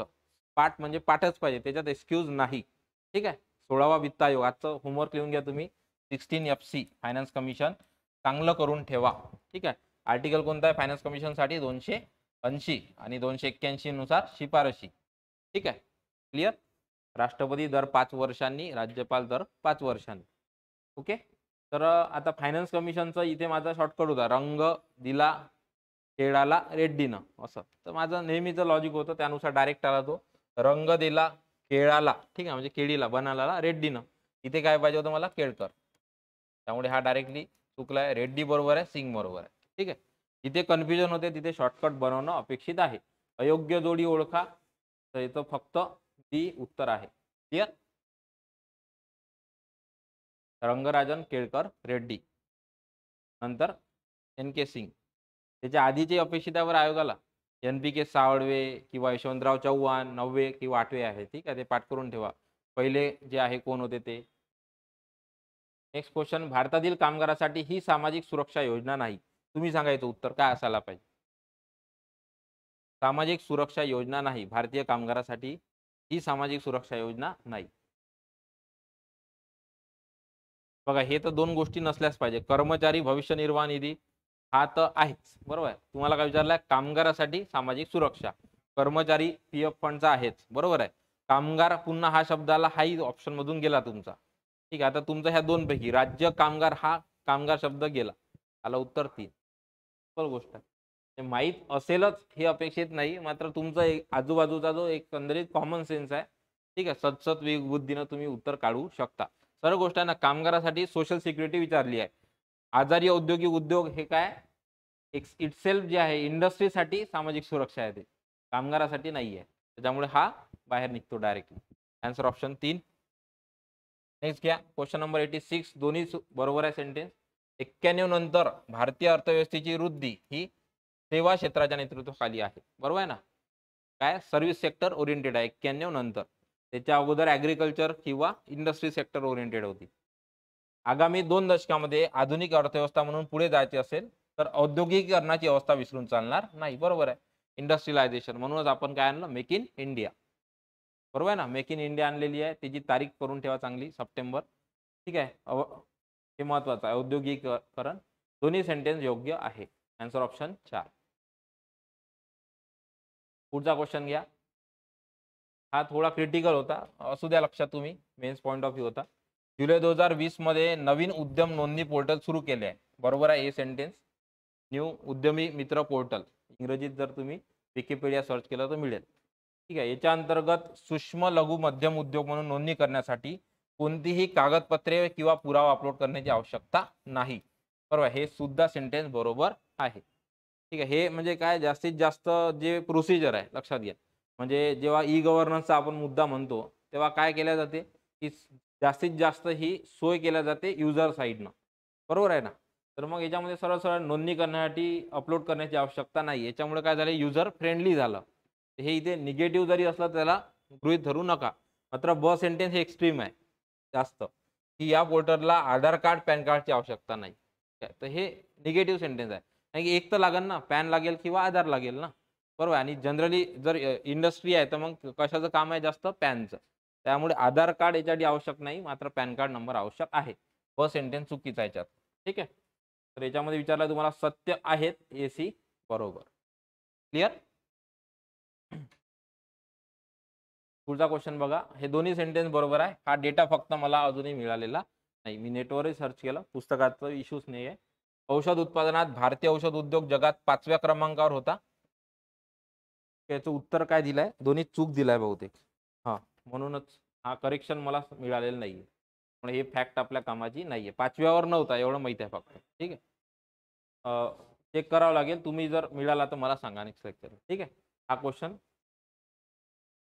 पाठ म्हणजे पाठच पाहिजे, त्याच्यात एक्सक्यूज नाही. ठीक आहे. 16वा वित्त आयोग. आजचं होमवर्क लिहून घ्या तुम्ही. 16FC फायनान्स कमिशन चांगलं करून ठेवा. ठीक आहे. आर्टिकल कोणता आहे फायनान्स कमिशनसाठी? 280 आणि 281 नुसार शिफारशी. ठीक आहे. क्लिअर? राष्ट्रपती दर 5 वर्षांनी, राज्यपाल दर 5 वर्षांनी. ओके. तर आता फायनान्स कमिशनचा इथे माझा शॉर्टकट होता, रंग दिला केळाला रेड्डीनं, असं. तर माझं नेहमीचं लॉजिक होतं, त्यानुसार डायरेक्ट आला तो. रंग दिला केळाला, ठीक आहे, म्हणजे केळीला, बनाला रेड्डीनं. इथे काय पाहिजे होतं मला? केळकर. त्यामुळे हा डायरेक्टली चुकलाय. रेड्डी बरोबर आहे, सिंग बरोबर आहे. ठीक आहे. जिथे कन्फ्युजन होते तिथे शॉर्टकट बनवणं अपेक्षित आहे. अयोग्य जोडी ओळखा. तर इथं फक्त डी उत्तर आहे. क्लिअर? रंगराजन केळकर रेड्डी, नंतर NK सिंग. त्याच्या आधीचे अपेक्षित आहे आयोगाला NPK सावळवे किंवा यशवंतराव चव्हाण 9वे किंवा 8वे आहे. ठीक आहे. ते पाठ करून ठेवा. पहिले जे आहे कोण होते ते. नेक्स्ट क्वेश्चन, भारतातील कामगारासाठी ही सामाजिक सुरक्षा योजना नाही. तुम्ही सांगायचं उत्तर काय असायला पाहिजे? सामाजिक सुरक्षा योजना नाही. भारतीय कामगारासाठी ही सामाजिक सुरक्षा योजना नाही. बघा, हे तर दोन गोष्टी नसल्याच पाहिजे. कर्मचारी भविष्य निर्वाह निधी हा तर आहेच, बरोबर आहे. तुम्हाला काय विचारलंय? कामगारासाठी सामाजिक सुरक्षा. कर्मचारी PF फंडचा आहेच, बरोबर आहे. कामगार पुन्हा हा शब्दाला हाही ऑप्शन मधून गेला तुमचा. ठीक आहे. आता तुमचा ह्या दोन पैकी राज्य कामगार हा कामगार शब्द गेला. आला उत्तर 3. गोष्ट आहे. ते माहीत असेलच हे अपेक्षित नाही, मात्र तुमचा एक आजूबाजूचा जो एकंदरीत कॉमन सेन्स आहे, ठीक आहे, सतसत विवेकबुद्धीनं तुम्ही उत्तर काढू शकता. सर्व गोष्टांना कामगारासाठी सोशल सिक्युरिटी विचारली आहे. आजारी औद्योगिक उद्योग हे काय? इटसेल्फ जे आहे इंडस्ट्रीसाठी सामाजिक सुरक्षा आहे, ते कामगारासाठी नाही आहे. त्याच्यामुळे हा बाहेर निघतो डायरेक्टली. Answer option 3. नेक्स्ट घ्या. Question number 86. दोन्ही बरोबर आहे सेंटेन्स. 91 नंतर भारतीय अर्थव्यवस्थेची वृद्धी ही सेवा क्षेत्राच्या नेतृत्वाखाली आहे. बरोबर आहे ना? काय? सर्व्हिस सेक्टर ओरिएंटेड आहे 91 नंतर. त्याच्या अगोदर ॲग्रिकल्चर किंवा इंडस्ट्री सेक्टर ओरिएंटेड होती. आगामी 2 दशकामध्ये आधुनिक अर्थव्यवस्था म्हणून पुढे जायचे असेल तर औद्योगिकीकरणाची अवस्था विसरून चालणार नाही. बरोबर आहे, इंडस्ट्रियलायझेशन. म्हणूनच आपण काय आणलं, मेक इन इंडिया. बरोबर आहे ना, मेक इन इंडिया आणलेली आहे. त्याची तारीख करून ठेवा चांगली, सप्टेंबर. ठीक आहे, हे महत्वाचं आहे, औद्योगिकीकरण. दोन्ही सेंटेन्स योग्य आहे. Answer option 4. पुढचा क्वेश्चन घ्या. हा थोडा क्रिटिकल होता, असू द्या लक्षात तुम्ही, मेन्स पॉईंट ऑफ व्ह्यू होता. जुलै 2020 मध्ये नवीन उद्यम नोंदणी पोर्टल सुरू केले आहे. बरोबर आहे हे सेंटेन्स. न्यू उद्यमी मित्र पोर्टल, इंग्रजीत जर तुम्ही विकिपीडिया सर्च केलं तर मिळेल. ठीक आहे, याच्या अंतर्गत सूक्ष्म लघु मध्यम उद्योग म्हणून नोंदणी करण्यासाठी कोणतीही कागदपत्रे किंवा पुरावा अपलोड करण्याची आवश्यकता नाही. बरोबर, हे सुद्धा सेंटेन्स बरोबर आहे. ठीक आहे, हे म्हणजे काय, जास्तीत जास्त जे प्रोसिजर आहे लक्षात घ्या. म्हणजे जेव्हा ई गव्हर्नन्सचा आपण मुद्दा म्हणतो तेव्हा काय केल्या जाते, की जास्तीत जास्त ही सोय केल्या जाते युजर साईडनं. बरोबर आहे ना. तर मग याच्यामध्ये सरळ सरळ नोंदणी करण्यासाठी अपलोड करण्याची आवश्यकता नाही. याच्यामुळे काय झालं, युजर फ्रेंडली झालं. हे इथे निगेटिव्ह जरी असलं त्याला गृहीत धरू नका. मात्र ब सेंटेन्स हे एक्स्ट्रीम आहे जास्त, की या पोर्टलला आधार कार्ड पॅन कार्डची आवश्यकता नाही. तर हे निगेटिव्ह सेंटेन्स आहे. कारण की एक तर लागेल ना, पॅन लागेल किंवा आधार लागेल ना. बरोबर. आणि जनरली जर इंडस्ट्री आहे तर मग कशाचं काम आहे जास्त, पॅनचं. त्यामुळे आधार कार्ड याच्यासाठी आवश्यक नाही, मात्र पॅन कार्ड नंबर आवश्यक आहे. व सेंटेन्स चुकीचा याच्यात. ठीक आहे, तर याच्यामध्ये विचारलं तुम्हाला सत्य आहेत, एसी बरोबर. क्लिअर. पुढचा क्वेश्चन बघा. हे दोन्ही सेंटेन्स बरोबर आहे. हा डेटा फक्त मला अजूनही मिळालेला नाही, मी नेटवरही सर्च केलं, पुस्तकाचा इश्यूज नाही आहे. औषध उत्पादनात भारतीय औषध उद्योग जगात 5व्या क्रमांकावर होता. याचं उत्तर काय दिलंय, दोन्ही चूक दिलाय बहुतेक. हा, म्हणूनच हा करेक्शन मला मिळालेलं नाहीये. पण हे फॅक्ट आपल्या कामाची नाहीये. 5व्यावर नव्हता एवढं माहिती आहे फक्त. ठीक आहे, चेक करावं लागेल. तुम्ही जर मिळाला तर मला सांगा नेक्स्ट लेक्चर. ठीक आहे, हा क्वेश्चन.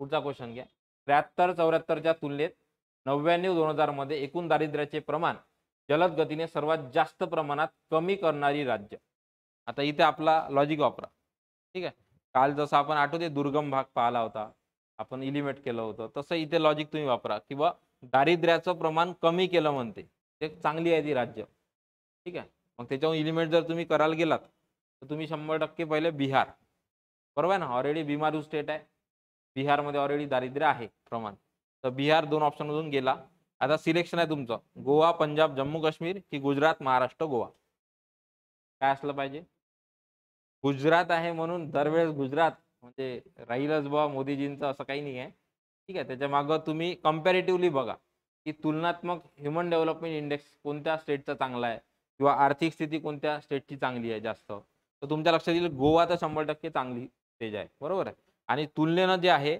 पुढचा क्वेश्चन घ्या. 73-74च्या तुलनेत 99-2000 मध्ये एकूण दारिद्र्याचे प्रमाण जलद गतीने सर्वात जास्त प्रमाणात कमी करणारी राज्य. आता इथे आपला लॉजिक वापरा. ठीक आहे, काल जसं आपण आठवते दुर्गम भाग पाहिला होता, आपण इलिमेट केलं होतं, तसं इथे लॉजिक तुम्ही वापरा. किंवा दारिद्र्याचं प्रमाण कमी केलं म्हणते, ते चांगली आहे ती राज्य. ठीक आहे, मग त्याच्यावर इलिमेट जर तुम्ही करायला गेलात तर तुम्ही 100% पहिले बिहार. बरोबर आहे ना, ऑलरेडी बिमारू स्टेट आहे, बिहारमध्ये ऑलरेडी दारिद्र्य आहे प्रमाण. तर बिहार 2 ऑप्शनमधून गेला. आता सिलेक्शन आहे तुमचं, गोवा, पंजाब, जम्मू काश्मीर की गुजरात, महाराष्ट्र, गोवा. काय असलं पाहिजे, गुजरात आहे म्हणून दरवेळेस गुजरात म्हणजे राहीलच बा मोदीजींचं असं काही नाही आहे. ठीक आहे, त्याच्या मागं तुम्ही कम्पॅरेटिव्हली बघा की तुलनात्मक ह्युमन डेव्हलपमेंट इंडेक्स कोणत्या स्टेटचा चांगला आहे किंवा आर्थिक स्थिती कोणत्या स्टेटची चांगली आहे जास्त. तर तुमच्या लक्षात येईल गोवा तर 100% चांगली स्टेज आहे. बरोबर आहे. आणि तुलनेनं जे आहे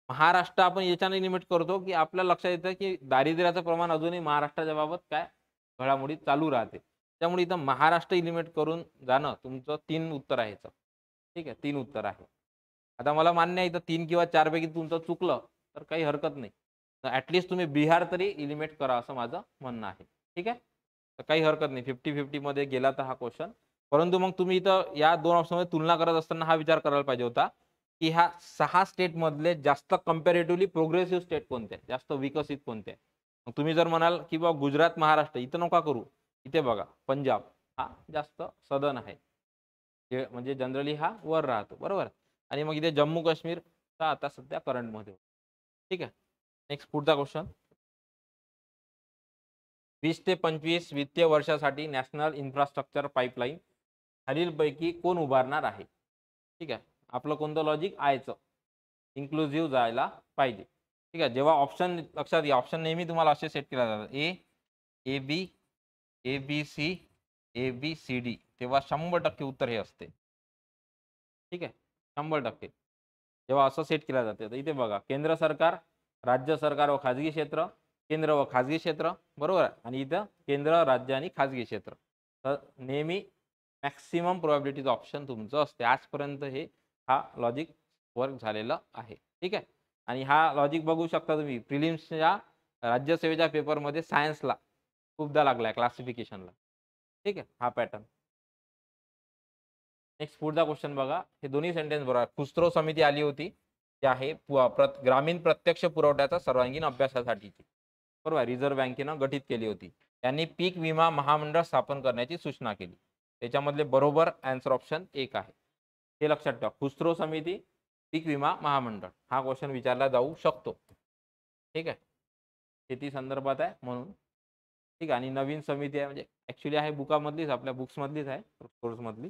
महाराष्ट्र, आपण याच्याने लिमिट करतो की आपल्या लक्षात येतं की दारिद्र्याचं प्रमाण अजूनही महाराष्ट्राच्या बाबत काय घडामोडी चालू राहते. त्यामुळे इथं महाराष्ट्र इलिमेट करून जाणं तुमचं 3 उत्तर आहे. ठीक आहे, 3 उत्तर आहे. आता मला मान्य आहे इथं 3 किंवा 4 पैकी तुमचं चुकलं तर काही हरकत नाही. तर ॲटलिस्ट तुम्ही बिहार तरी इलिमेट करा असं माझं म्हणणं आहे. ठीक आहे, तर काही हरकत नाही, 50-50 मध्ये गेला तर हा क्वेश्चन. परंतु मग तुम्ही इथं या 2 ऑप्शनमध्ये तुलना करत असताना हा विचार करायला पाहिजे होता की ह्या 6 स्टेट मधले जास्त कम्पॅरेटिव्हली प्रोग्रेसिव्ह स्टेट कोणते आहे, जास्त विकसित कोणते आहे. मग तुम्ही जर म्हणाल की बा गुजरात, महाराष्ट्र, इथं नका करू, इथे बघा पंजाब हा जास्त सदन आहे, म्हणजे जनरली हा वर राहतो. बरोबर. आणि मग इथे जम्मू काश्मीर आता सध्या करंट मध्ये. ठीक आहे, नेक्स्ट पुढचा क्वेश्चन. 20 ते 25 वित्तीय वर्षासाठी नॅशनल इन्फ्रास्ट्रक्चर पाईपलाईन खालीलपैकी कोण उभारणार आहे. ठीक आहे, आपलं कोणतं लॉजिक आयचं, इन्क्लुझिव्ह जायला पाहिजे. ठीक आहे, जेव्हा ऑप्शन लक्षात घ्या, ऑप्शन नेहमी तुम्हाला असे सेट केला जातात, A B, A B C, A B C D, तेव्हा 100% उत्तर हे असते. ठीक आहे, 100% जेव्हा असं सेट केलं जाते. तर इथे बघा, केंद्र सरकार, राज्य सरकार व खाजगी क्षेत्र, केंद्र व खाजगी क्षेत्र. बरोबर आहे. आणि इथं केंद्र, राज्य आणि खाजगी क्षेत्र. तर नेहमी मॅक्सिमम प्रोबॅबिलिटीचं ऑप्शन तुमचं असते. आजपर्यंत हा लॉजिक वर्क झालेलं आहे. ठीक आहे, आणि हा लॉजिक बघू शकता तुम्ही प्रिलिम्सच्या राज्यसेवेच्या पेपरमध्ये सायन्सला खूपदा लागलाय क्लासिफिकेशनला. ठीक आहे, हा पॅटर्न. नेक्स्ट पुढचा क्वेश्चन बघा. हे दोन्ही सेंटेन्स बरोबर. खुसरो समिती आली होती, ती आहे ग्रामीण प्रत्यक्ष पुरवठ्याचा सर्वांगीण अभ्यासासाठीची. बरोबर, रिझर्व्ह बँकेनं गठीत केली होती. त्यांनी पीक विमा महामंडळ स्थापन करण्याची सूचना केली. त्याच्यामधले बरोबर आन्सर ऑप्शन 1 आहे. हे लक्षात ठेवा. खुसरो समिती, पीक विमा महामंडळ हा क्वेश्चन विचारला जाऊ शकतो. ठीक आहे, शेती संदर्भात आहे म्हणून. ठीक आहे, आणि नवीन समिती आहे म्हणजे ऍक्च्युली आहे बुकामधलीच, आपल्या बुक्स मधलीच आहे, कोर्स मधली.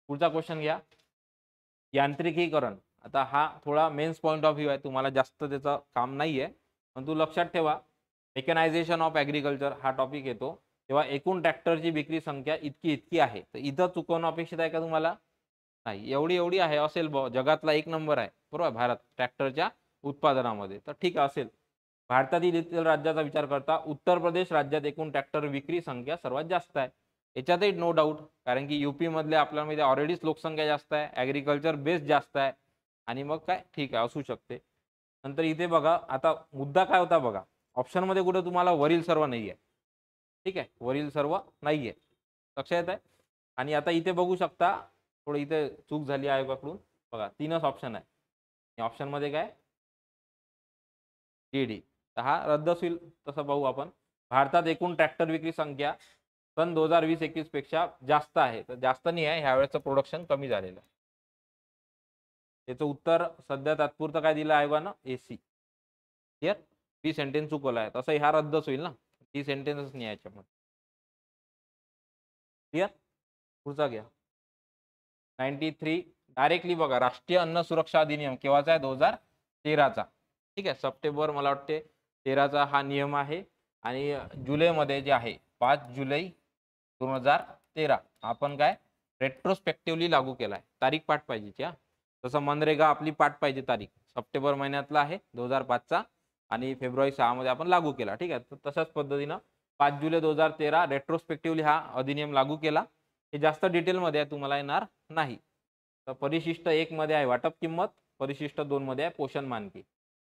पुढचा क्वेश्चन घ्या. यांत्रिकीकरण. आता हा थोडा मेन्स पॉइंट ऑफ व्ह्यू आहे, तुम्हाला जास्त त्याचं काम नाहीये, पण तू लक्षात ठेवा मेकॅनायझेशन ऑफ ॲग्रिकल्चर हा टॉपिक येतो तेव्हा एकूण ट्रॅक्टरची विक्री संख्या इतकी आहे. तर इथं चुकवणं अपेक्षित आहे का तुम्हाला? नाही, एवढी आहे असेल, जगातला 1 नंबर आहे बरोबर भारत ट्रॅक्टरच्या उत्पादनामध्ये, तर ठीक असेल. भारतातील इतर राज्याचा विचार करता उत्तर प्रदेश राज्यात एकूण ट्रॅक्टर विक्री संख्या सर्वात जास्त आहे. याच्यातही नो डाऊट, कारण की युपी मधले आपल्यामध्ये ऑलरेडीच लोकसंख्या जास्त आहे, ॲग्रिकल्चर बेस जास्त आहे, आणि मग काय ठीक आहे असू शकते. नंतर इथे बघा, आता मुद्दा काय होता बघा, ऑप्शन मध्ये कुठे तुम्हाला वरील सर्व नाहीये. ठीक आहे, वरील सर्व नाहीये, लक्षात येत आहे. आणि आता इथे बघू शकता, थोडं इथे चूक झाली आयोगाकडून बघा, 3च ऑप्शन आहे. ऑप्शन मध्ये काय डी. तर हा रद्द होईल. तसं पाहू आपण, भारतात एकूण ट्रॅक्टर विक्री संख्या सन 2020-21 पेक्षा जास्त आहे. तर जास्त नाही आहे, ह्यावेळेचं प्रोडक्शन कमी झालेलं आहे. त्याचं उत्तर सध्या तात्पुरतं काय दिलं आयोगानं? AC. क्लिअर. ती सेंटेन्स चुकवला आहे, तसं हा रद्दच होईल ना, ती सेंटेन्सच नाही याच्यामध्ये. क्लिअर. पुढचा घ्या. 93 डायरेक्टली बघा, राष्ट्रीय अन्न सुरक्षा अधिनियम केव्हाचा आहे? 2013चा. ठीक आहे, सप्टेंबर मला वाटते 13चा हा नियम आहे, आणि जुलैमध्ये जे आहे 5 जुलै 2013 आपण काय रेट्रोस्पेक्टिव्हली लागू केलाय. तारीख पाठ पाहिजे हा. तसं मनरेगा आपली पाठ पाहिजे तारीख, सप्टेंबर महिन्यातला आहे 2005चा, आणि फेब्रुवारी 6 मध्ये आपण लागू केला. ठीक आहे, तर तशाच पद्धतीनं 5 जुलै 2013 रेट्रोस्पेक्टिव्हली हा अधिनियम लागू केला. हे जास्त डिटेलमध्ये आहे, तुम्हाला येणार नाही. तर परिशिष्ट 1 मध्ये आहे वाटप किंमत, परिशिष्ट 2 मध्ये आहे पोषण मानके.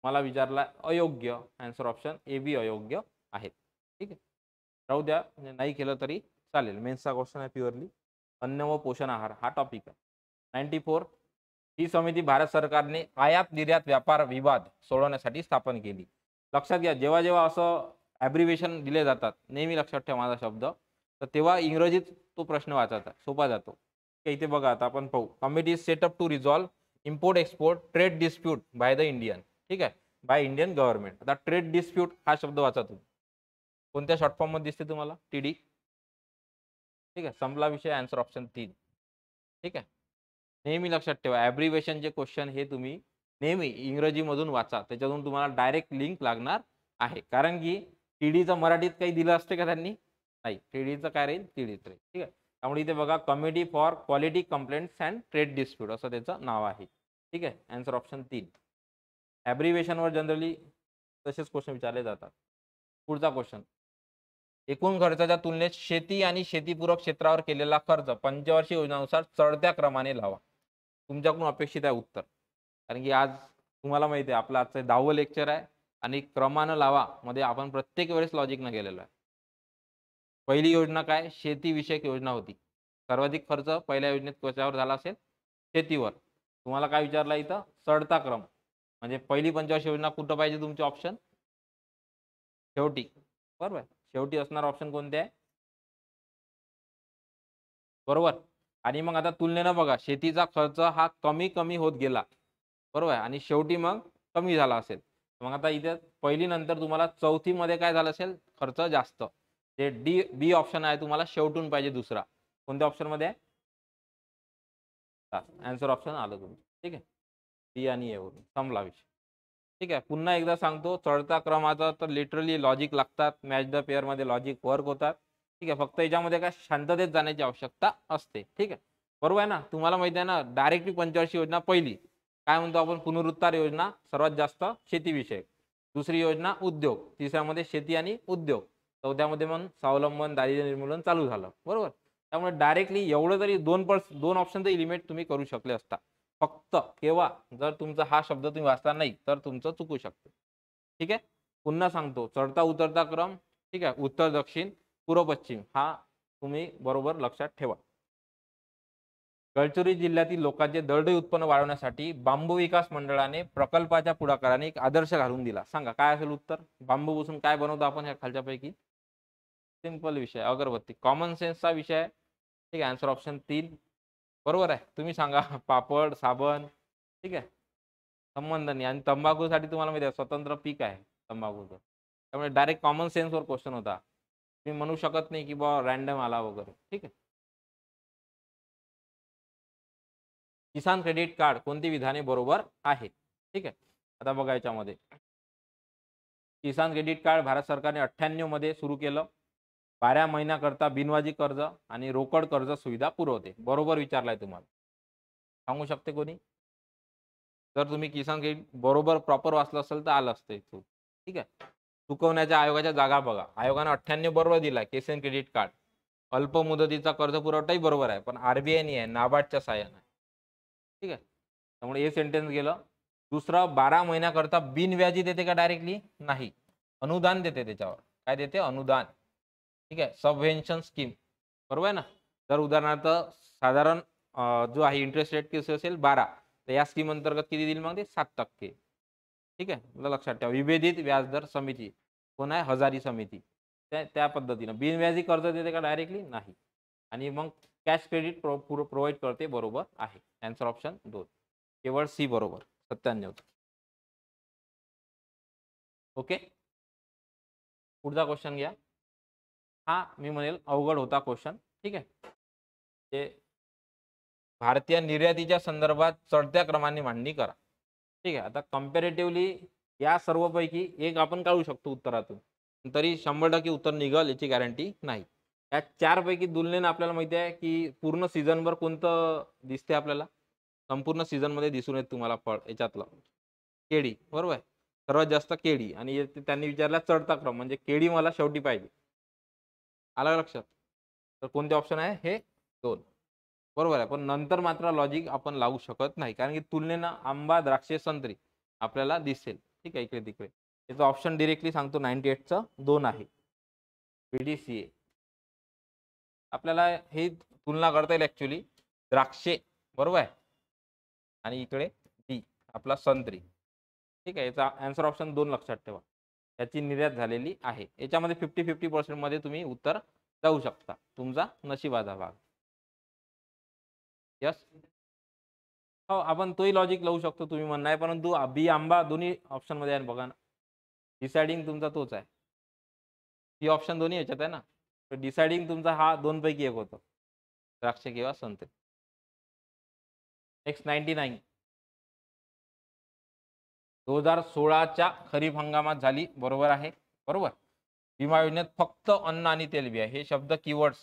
मला विचारला अयोग्य, आन्सर ऑप्शन ए बी अयोग्य आहे. ठीक आहे, राहू द्या, म्हणजे नाही केलं तरी चालेल. मेन्सचा क्वेश्चन आहे प्युअरली. अन्न व पोषण आहार हा टॉपिक आहे. 94 ही समिती भारत सरकारने आयात निर्यात व्यापार विवाद सोडवण्यासाठी स्थापन केली. लक्षात घ्या, जेव्हा जेव्हा असं ॲब्रिव्हिएशन दिले जातात, नेहमी लक्षात ठेवा माझा शब्द, तर तेव्हा इंग्रजीत तो प्रश्न वाचायचा सोपा जातो. इथे बघा, आता आपण पाहू. Committee is setup to resolve import export trade dispute by the Indian. ठीक आहे, बाय इंडियन गव्हर्नमेंट. आता ट्रेड डिस्प्यूट हा शब्द वाचा तुम्ही, कोणत्या शॉर्ट फॉर्म मध्ये दिसते तुम्हाला? TD. ठीक आहे, संपला विषय. Answer option 3. ठीक आहे, नेहमी लक्षात ठेवा, ॲब्रिव्हिएशनचे क्वेश्चन हे तुम्ही नेहमी इंग्रजीमधून वाचा, त्याच्यातून तुम्हाला डायरेक्ट लिंक लागणार आहे. कारण की TDचं मराठीत काही दिलं असते का त्यांनी? नाही, TDचं काय राहील? TDच राहील. ठीक आहे, त्यामुळे इथे बघा, committee for quality complaints and trade dispute असं त्याचं नाव आहे. ठीक आहे, आन्सर ऑप्शन 3. ॲब्रिव्हिएशनवर जनरली तसेच क्वेश्चन विचारले जातात. पुढचा क्वेश्चन, एकूण खर्चाच्या तुलनेत शेती आणि शेतीपूरक क्षेत्रावर केलेला खर्च पंचवार्षिक योजनेनुसार चढत्या क्रमाने लावा. तुमच्याकडून अपेक्षित आहे उत्तर, कारण की आज तुम्हाला माहिती आहे आपलं आजचं 10वं लेक्चर आहे, आणि क्रमानं लावा मध्ये आपण प्रत्येक वेळेस लॉजिकनं गेलेलो आहे. पहिली योजना काय? शेतीविषयक योजना होती. सर्वाधिक खर्च पहिल्या योजनेत कशावर झाला असेल? शेतीवर. तुम्हाला काय विचारला इथं? चढता क्रम, म्हणजे पहिली पंचवार्षिक योजना कुठं पाहिजे तुमचे ऑप्शन? शेवटी. बरोबर, शेवटी असणार ऑप्शन कोणते आहे? बरोबर. आणि मग आता तुलनेनं बघा, शेतीचा खर्च हा कमी कमी होत गेला, बरोबर आहे, आणि शेवटी मग कमी झाला असेल. मग आता इथे पहिली नंतर तुम्हाला चौथी मध्ये काय झालं असेल? खर्च जास्त. जे बी ऑप्शन आहे तुम्हाला शेवटून पाहिजे दुसरा. कोणत्या ऑप्शन मध्ये आहे? आन्सर ऑप्शन आलं तुमचं. ठीक आहे, डी आणि ए वरून संपला विषय. ठीक आहे, पुन्हा एकदा सांगतो, चढता क्रमाचा तर लिटरली लॉजिक लागतात, मॅच द पेअर मध्ये लॉजिक वर्क होतात. ठीक आहे, फक्त याच्यामध्ये काय शांततेत जाण्याची आवश्यकता असते. ठीक आहे, बरोबर आहे ना? तुम्हाला माहिती आहे ना, डायरेक्टली पंचवार्षिक योजना पहिली काय म्हणतो आपण? पुनरुत्तार योजना, सर्वात जास्त शेतीविषयक. दुसरी योजना उद्योग, तिसऱ्यामध्ये शेती आणि उद्योग, चौथ्यामध्ये मग स्वावलंबन दारिद्र्य निर्मूलन चालू झालं. बरोबर, त्यामुळे डायरेक्टली एवढं तरी दोन ऑप्शन तर इलिमिनेट तुम्ही करू शकले असता. फक्त केव्हा? जर तुमचा हा शब्द तुम्ही वाचला नाही तर तुमचं चुकू शकते. ठीक आहे, पुन्हा सांगतो, चढता उतरता क्रम. ठीक आहे, उत्तर दक्षिण पूर्व पश्चिम हा तुम्ही बरोबर लक्षात ठेवा. गडचिरोली जिल्ह्यातील लोकांचे दरडोई उत्पन्न वाढवण्यासाठी बांबू विकास मंडळाने प्रकल्पाच्या पुढाकाराने एक आदर्श घालून दिला. सांगा काय असेल उत्तर? बांबूपासून काय बनवतो आपण ह्या खालच्यापैकी? सिंपल विषय अगरबत्ती, कॉमन सेन्सचा विषय आहे. ठीक आहे, आन्सर ऑप्शन 3 बरोबर आहे. तुम्ही सांगा पापड साबण, ठीक आहे, संबंध नाही. आणि तंबाखूसाठी तुम्हाला माहिती आहे स्वतंत्र पीक आहे तंबाखूचं, त्यामुळे डायरेक्ट कॉमन सेन्सवर क्वेश्चन होता. तुम्ही म्हणू शकत नाही की बा रॅन्डम आला वगैरे. ठीक आहे. किसान क्रेडिट कार्ड कोणती विधाने बरोबर आहे? ठीक आहे, आता बघा याच्यामध्ये किसान क्रेडिट कार्ड भारत सरकारने 98 मध्ये सुरू केलं. 12 महिन्याकरता बिनवाजी कर्ज आणि रोकड कर्ज सुविधा पुरवते. बरोबर विचारलाय तुम्हाला, सांगू शकते कोणी? जर तुम्ही किसान क्रेडिट बरोबर प्रॉपर वाचलं असेल तर आलं असतं इथून. ठीक आहे. चुकवण्याच्या आयोगाच्या जागा बघा. आयोगाने 98 बरोबर दिला किसान क्रेडिट कार्ड. अल्प मुदतीचा कर्ज पुरवठाही बरोबर आहे, पण आरबीआय नाही आहे, नाबार्डच्या सहाय्याने. ठीक आहे, त्यामुळे हे सेंटेन्स गेलं. दुसरं, 12 महिन्याकरता बिनव्याजी देते का डायरेक्टली? नाही, अनुदान देते. त्याच्यावर काय देते? अनुदान. ठीक आहे, सबव्हेन्शन स्कीम. बरोबर आहे ना. जर उदाहरणार्थ साधारण जो आहे इंटरेस्ट रेट किती असेल 12, तर या स्कीम अंतर्गत किती देईल मग ते? 7%. ठीक आहे, लक्षात ठेवा. विभेदित व्याजदर समिती कोण आहे? हजारी समिती. त्या पद्धतीनं बिनव्याजी कर्ज देते का डायरेक्टली? नाही. आणि मग कॅश क्रेडिट प्रोव्हाइड करते. बरोबर आहे. आन्सर ऑप्शन 2, केवळ सी बरोबर. 97. ओके, पुढचा क्वेश्चन घ्या. हा मी म्हणेल अवघड होता क्वेश्चन. ठीक आहे, ते भारतीय निर्यातीच्या संदर्भात चढत्या क्रमाने मांडणी करा. ठीक आहे, आता कम्पॅरेटिव्हली या सर्वपैकी एक आपण काढू शकतो उत्तरातून, तरी 100% उत्तर निघाल याची गॅरंटी नाही. या 4 पैकी तुलनेने आपल्याला माहिती आहे की पूर्ण सीझनभर कोणतं दिसते आपल्याला? संपूर्ण सीझनमध्ये दिसून येत तुम्हाला फळ याच्यातलं केळी. बरोबर आहे, सर्वात जास्त केळी. आणि त्यांनी विचारला चढता क्रम, म्हणजे केळी मला शेवटी पाहिजे. आलं लक्षात? तर कोणते ऑप्शन आहे? हे 2 बरोबर आहे. पण नंतर मात्र लॉजिक आपण लावू शकत नाही, कारण की तुलनेनं आंबा, द्राक्षे, संत्री आपल्याला दिसेल. ठीक आहे, इकडे तिकडे. याचं ऑप्शन डिरेक्टली सांगतो 98चं 2 आहे, बीडीसीए. आपल्याला हे तुलना करता येईल ऍक्च्युली. द्राक्षे बरोबर आहे, आणि इकडे डी आपला संत्री. ठीक आहे, याचा आन्सर ऑप्शन 2 लक्षात ठेवा. याची निर्यात झालेली आहे. याच्यामध्ये 50-50% मध्ये तुम्ही उत्तर जाऊ शकता. तुमचा नशिबाचा भाग. यस, हो, आपण तोही लॉजिक लावू शकतो तुम्ही म्हणणार, परंतु बी आंबा दोन्ही ऑप्शन मध्ये आहे बघा ना. डिसाइडिंग तुमचा तोच आहे. ही ऑप्शन दोन्ही याच्यात आहे ना, तर डिसाइडिंग तुमचा हा 2 पैकी एक होतो, द्राक्ष किंवा संत्री. नेक्स्ट 99. 2016च्या खरीप हंगामात झाली. बरोबर आहे. बरोबर. विमा योजनेत फक्त अन्न आणि तेलबिया हे शब्द कीवर्ड्स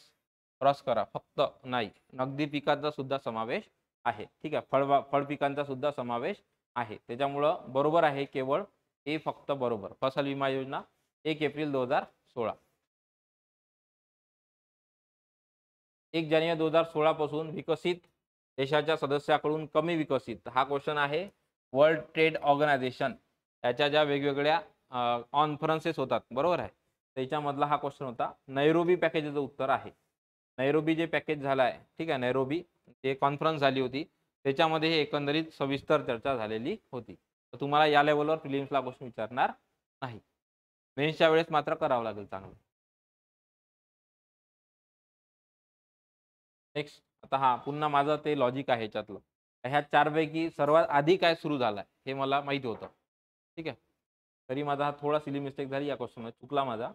क्रॉस करा. फक्त नाही, नगदी पिकांचा सुद्धा समावेश आहे. ठीक आहे, फळ पिकांचा सुद्धा समावेश आहे. त्याच्यामुळं बरोबर आहे केवळ हे फक्त बरोबर. फसल विमा योजना 1 एप्रिल 2016. 1 जानेवारी 2016 पासून विकसित देशाच्या सदस्याकडून कमी विकसित, हा क्वेश्चन आहे. वर्ल्ड ट्रेड ऑर्गनायझेशन याच्या ज्या वेगवेगळ्या कॉन्फरन्सेस होतात, बरोबर आहे, त्याच्यामधला हा क्वेश्चन होता. नैरोबी पॅकेजचं उत्तर आहे. नैरोबी जे पॅकेज झालं आहे, ठीक आहे, नैरोबी जे कॉन्फरन्स झाली होती, त्याच्यामध्ये हे एकंदरीत सविस्तर चर्चा झालेली होती. तर तुम्हाला या लेवलवर प्रिलिम्सला क्वेश्चन विचारणार नाही. मेन्सच्या वेळेस मात्र करावं लागेल चांगलं. नेक्स्ट, आता हा पुन्हा माझं ते लॉजिक आहे ह्याच्यातलं. ह्या 4 पैकी सर्वात आधी काय सुरू झालाय हे मला माहिती होतं. ठीक आहे, तरी माझा हा थोडा सिली मिस्टेक झाली या क्वेश्चनमध्ये, चुकला माझा.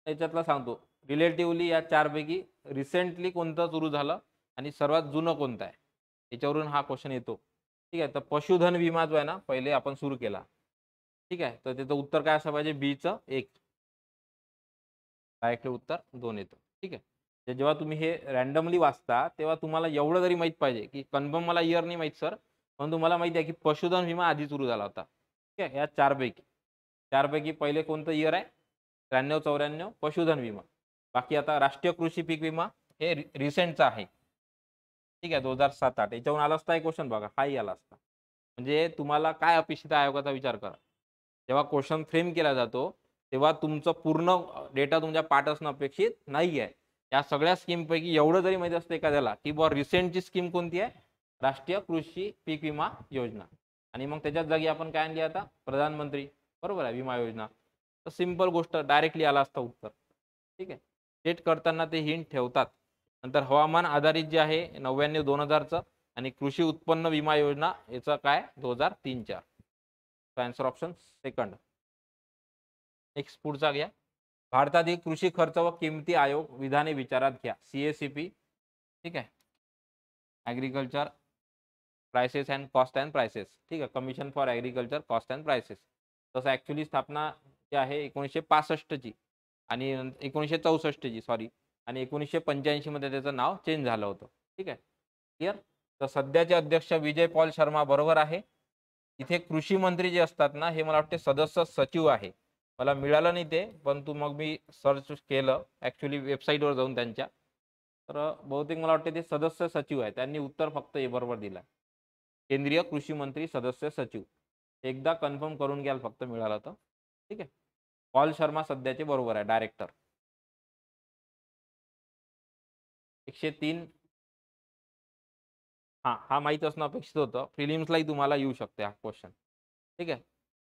त्याच्यातला सांगतो. रिलेटिव्हली या 4 पैकी रिसेंटली कोणतं सुरू झालं आणि सर्वात जुनं कोणतं आहे, याच्यावरून हा क्वेश्चन येतो. ठीक आहे, तर पशुधन विमा जो आहे ना, पहिले आपण सुरू केला. ठीक आहे, तर त्याचं उत्तर काय असं पाहिजे? बीचं 1. डायरेक्ट उत्तर 2 येतं. ठीक आहे, जेव्हा तुम्ही हे रॅन्डमली वाचता तेव्हा तुम्हाला एवढं जरी माहित पाहिजे की कन्फर्म मला इयर नाही माहित सर, पण तुम्हाला माहिती आहे की पशुधन विमा आधी सुरू झाला होता. ठीक आहे, या 4 पैकी पहिले कोणतं इयर आहे? 93-94 पशुधन विमा. बाकी आता राष्ट्रीय कृषी पीक विमा हे रिसेंटचा आहे. ठीक आहे, 2007-8 याच्याहून आला असता एक क्वेश्चन बघा, हाही आला असता. म्हणजे तुम्हाला काय अपेक्षित आहे आयोगाचा विचार करा. जेव्हा क्वेश्चन फ्रेम केला जातो तेव्हा तुमचं पूर्ण डेटा तुमच्या पाठ असणं अपेक्षित नाही आहे. या सगळ्या स्कीमपैकी एवढं जरी माहिती असतं एखाद्याला की बुवा रिसेंटची स्कीम कोणती आहे? राष्ट्रीय कृषी पीक विमा योजना. आणि मग त्याच्याच जागी आपण काय आणली आता? प्रधानमंत्री, बरोबर आहे, विमा योजना. तर सिंपल गोष्ट, डायरेक्टली आला असता उत्तर. ठीक आहे, सेट करताना ते हिंट ठेवतात. नंतर हवामान आधारित जे आहे 99-2000चं आणि कृषी उत्पन्न विमा योजना याचं काय 2003-4. Answer option second. नेक्स्ट पुढचा घ्या. भारतातील कृषी खर्च व किमती आयोग विधाने विचारात घ्या. CACP. ठीक आहे. Agriculture prices and cost and prices. ठीक आहे. Commission for agriculture cost and prices. तसं ॲक्च्युली स्थापना जी आहे 1965ची आणि 1964ची सॉरी आणि 1985 मध्ये त्याचं नाव चेंज झालं होतं. ठीक आहे. क्लिअर. तर सध्याचे अध्यक्ष विजय पॉल शर्मा बरोबर आहे. इथे कृषी मंत्री जे असतात ना हे मला वाटते सदस्य सचिव आहे. मला मिळालं नाही ते, परंतु मग मी सर्च केलं ॲक्च्युली वेबसाईटवर जाऊन त्यांच्या. तर बहुतेक मला वाटते ते सदस्य सचिव आहे. त्यांनी उत्तर फक्त ए बरोबर दिलं. केंद्रीय कृषी मंत्री सदस्य सचिव. एकदा कन्फर्म करून घ्याल फक्त मिळालं तर. ठीक आहे. पॉल शर्मा सध्याचे बरोबर आहे डायरेक्टर. 103. हा माहित असणं अपेक्षित होतं. प्रिलिम्सलाही तुम्हाला येऊ शकते हा क्वेश्चन. ठीक आहे.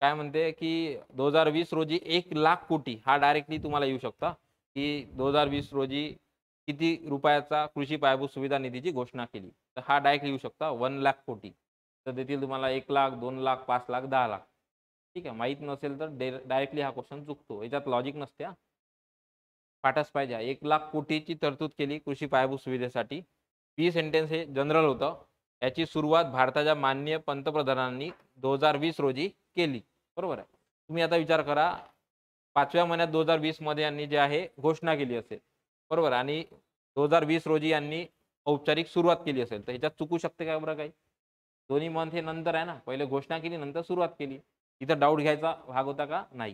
काय म्हणते की 2020 रोजी 1,00,000 कोटी हा डायरेक्टली तुम्हाला येऊ शकता की 2020 रोजी किती रुपयाचा कृषी पायाभूत सुविधा निधीची घोषणा केली. तर हा डायरेक्ट येऊ शकता 1,00,000 कोटी. तर देतील तुम्हाला 1,00,000, 2,00,000, 5,00,000, 10,00,000. ठीक आहे. माहीत नसेल तर डायरेक्टली हा क्वेश्चन चुकतो. याच्यात लॉजिक नसते. पाठच पाहिजे. 1,00,000 कोटीची तरतूद केली कृषी पायाभूत सुविधेसाठी. बी सेंटेन्स हे जनरल होतं. याची सुरुवात भारताच्या माननीय पंतप्रधानांनी 2020 रोजी केली. बरोबर आहे. तुम्ही आता विचार करा 5व्या महिन्यात 2020 मध्ये यांनी जे आहे घोषणा केली असेल. बरोबर. आणि 2020 रोजी यांनी औपचारिक सुरुवात केली असेल तर ह्याच्यात चुकू शकते का बरं काही. दोन्ही मंथ हे नंतर आहे ना. पहिले घोषणा केली नंतर सुरुवात केली. इथं डाऊट घ्यायचा भाग होता का नाही.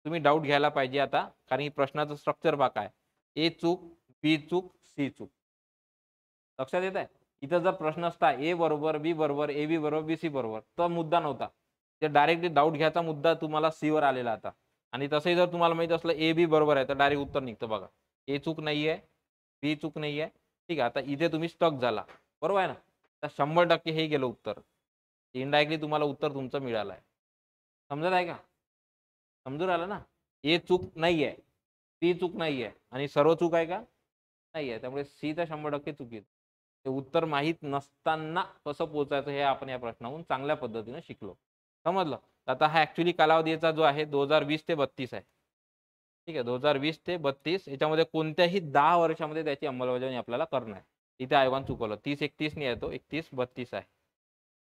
तुम्ही डाऊट घ्यायला पाहिजे आता, कारण की प्रश्नाचं स्ट्रक्चर बघा आहे. ए चूक, बी चूक, सी चूक. लक्षात येत आहे. इथं जर प्रश्न असता ए बरोबर, बी बरोबर, ए बी बरोबर, बी सी बरोबर तर मुद्दा नव्हता. ते डायरेक्टली डाऊट घ्यायचा मुद्दा तुम्हाला सी वर आलेला आता. आणि तसंही जर तुम्हाला माहित असलं ए बी बरोबर आहे तर डायरेक्ट उत्तर निघतं बघा. ए चूक नाही आहे, बी चूक नाही आहे. ठीक आहे. आता इथे तुम्ही स्टक झाला. बरोबर आहे ना. तर 100% हे गेलं उत्तर. इनडायरेक्टली तुम्हाला उत्तर तुमचं मिळालं आहे. समजत आहे का. समजून राहिलं ना. ए चूक नाही आहे, बी चूक नाही आहे आणि सर्व चूक आहे का नाही आहे. त्यामुळे सी तर 100% चुकीत. ते उत्तर माहीत नसताना कसं पोहोचायचं हे आपण या प्रश्नावरून चांगल्या पद्धतीने शिकलो. समजलं. आता हा ऍक्च्युली कालावधीचा जो आहे 2020 ते 32 आहे. ठीक आहे. 2020 ते 32 याच्यामध्ये कोणत्याही 10 वर्षामध्ये त्याची अंमलबजावणी आपल्याला करणं आहे. इथे आयोगाने चुकवलं. 30-31 नाही आहे तो 31-32 आहे.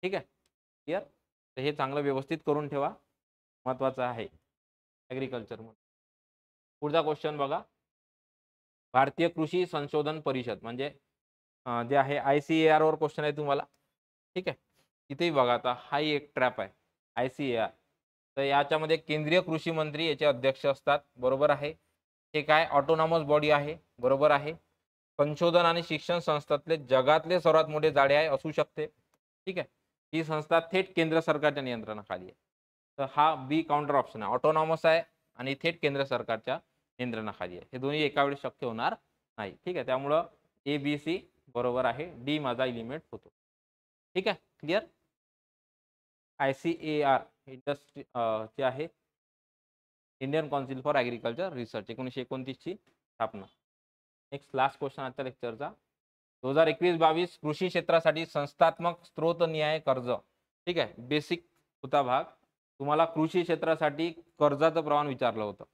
ठीक आहे. क्लिअर. तर हे चांगलं व्यवस्थित करून ठेवा. महत्वाचं आहे ॲग्रिकल्चर मध्ये. पुढचा क्वेश्चन बघा. भारतीय कृषी संशोधन परिषद म्हणजे जे आहे ICAR वर क्वेश्चन आहे तुम्हाला. ठीक आहे. इथेही बघा आता हा एक ट्रॅप आहे ICAR. तर याच्यामध्ये केंद्रीय कृषी मंत्री याचे अध्यक्ष असतात. बरोबर आहे. हे काय ऑटोनॉमस बॉडी आहे. बरोबर आहे. संशोधन आणि शिक्षण संस्थातले जगातले सर्वात मोठे जाळे आहे असू शकते. ठीक आहे. ही संस्था थेट केंद्र सरकारच्या नियंत्रणाखाली आहे. तर हा बी काउंटर ऑप्शन आहे. ऑटोनॉमस आहे आणि थेट केंद्र सरकारच्या नियंत्रणाखाली आहे. हे दोन्ही एका वेळी शक्य होणार नाही. ठीक आहे. त्यामुळं ABC बरोबर आहे. डी माझा एलिमेंट होतो. ठीक आहे. क्लिअर. ICAR इंडस्ट्री जे आहे Indian council for agriculture research 1929 ची स्थापना. नेक्स्ट लास्ट क्वेश्चन आजच्या लेक्चरचा. 2021-22 कृषी क्षेत्रासाठी संस्थात्मक स्त्रोतनिहाय कर्ज. ठीक आहे. बेसिक होता भाग. तुम्हाला कृषी क्षेत्रासाठी कर्जाचं प्रमाण विचारलं होतं.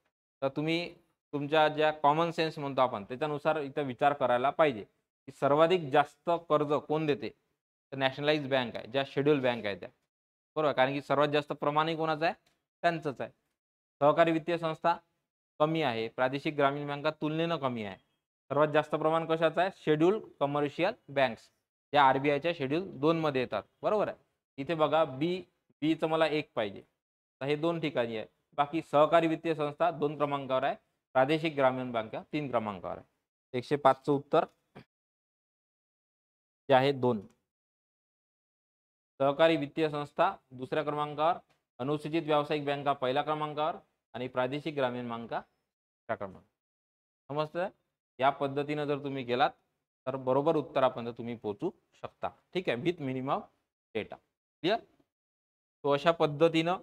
तर तुम्ही तुमच्या ज्या कॉमन सेन्स म्हणतो आपण त्याच्यानुसार इथं विचार करायला पाहिजे की सर्वाधिक जास्त कर्ज कोण देते. तर नॅशनलाइज बँक आहे, ज्या शेड्यूल बँक आहे त्या. बरोबर. कारण की सर्वात जास्त प्रमाणही कोणाचं आहे त्यांचंच आहे. सहकारी वित्तीय संस्था कमी आहे. प्रादेशिक ग्रामीण बँका तुलनेनं कमी आहे. सर्वात जास्त प्रमाण कशाचं आहे शेड्यूल कमर्शियल बँक्स ज्या RBIच्या शेड्यूल 2 मध्ये येतात. बरोबर आहे. इथे बघा बीचं मला 1 पाहिजे. तर हे 2 ठिकाणी आहे. बाकी सहकारी वित्तीय संस्था 2 क्रमांकावर आहे. प्रादेशिक ग्रामीण बँका 3 क्रमांकावर आहे. 105चं उत्तर जे आहे 2. सहकारी वित्तीय संस्था दुसऱ्या क्रमांकावर, अनुसूचित व्यावसायिक बँका पहिल्या क्रमांकावर आणि प्रादेशिक ग्रामीण बँका तिसऱ्या क्रमांकावर. समजतं. या पद्धतीने जर तुम्ही गेलात तर बरोबर उत्तरापर्यंत तुम्ही पोहोचू शकता. ठीक आहे. With minimum data. क्लिअर. तो अशा पद्धतीनं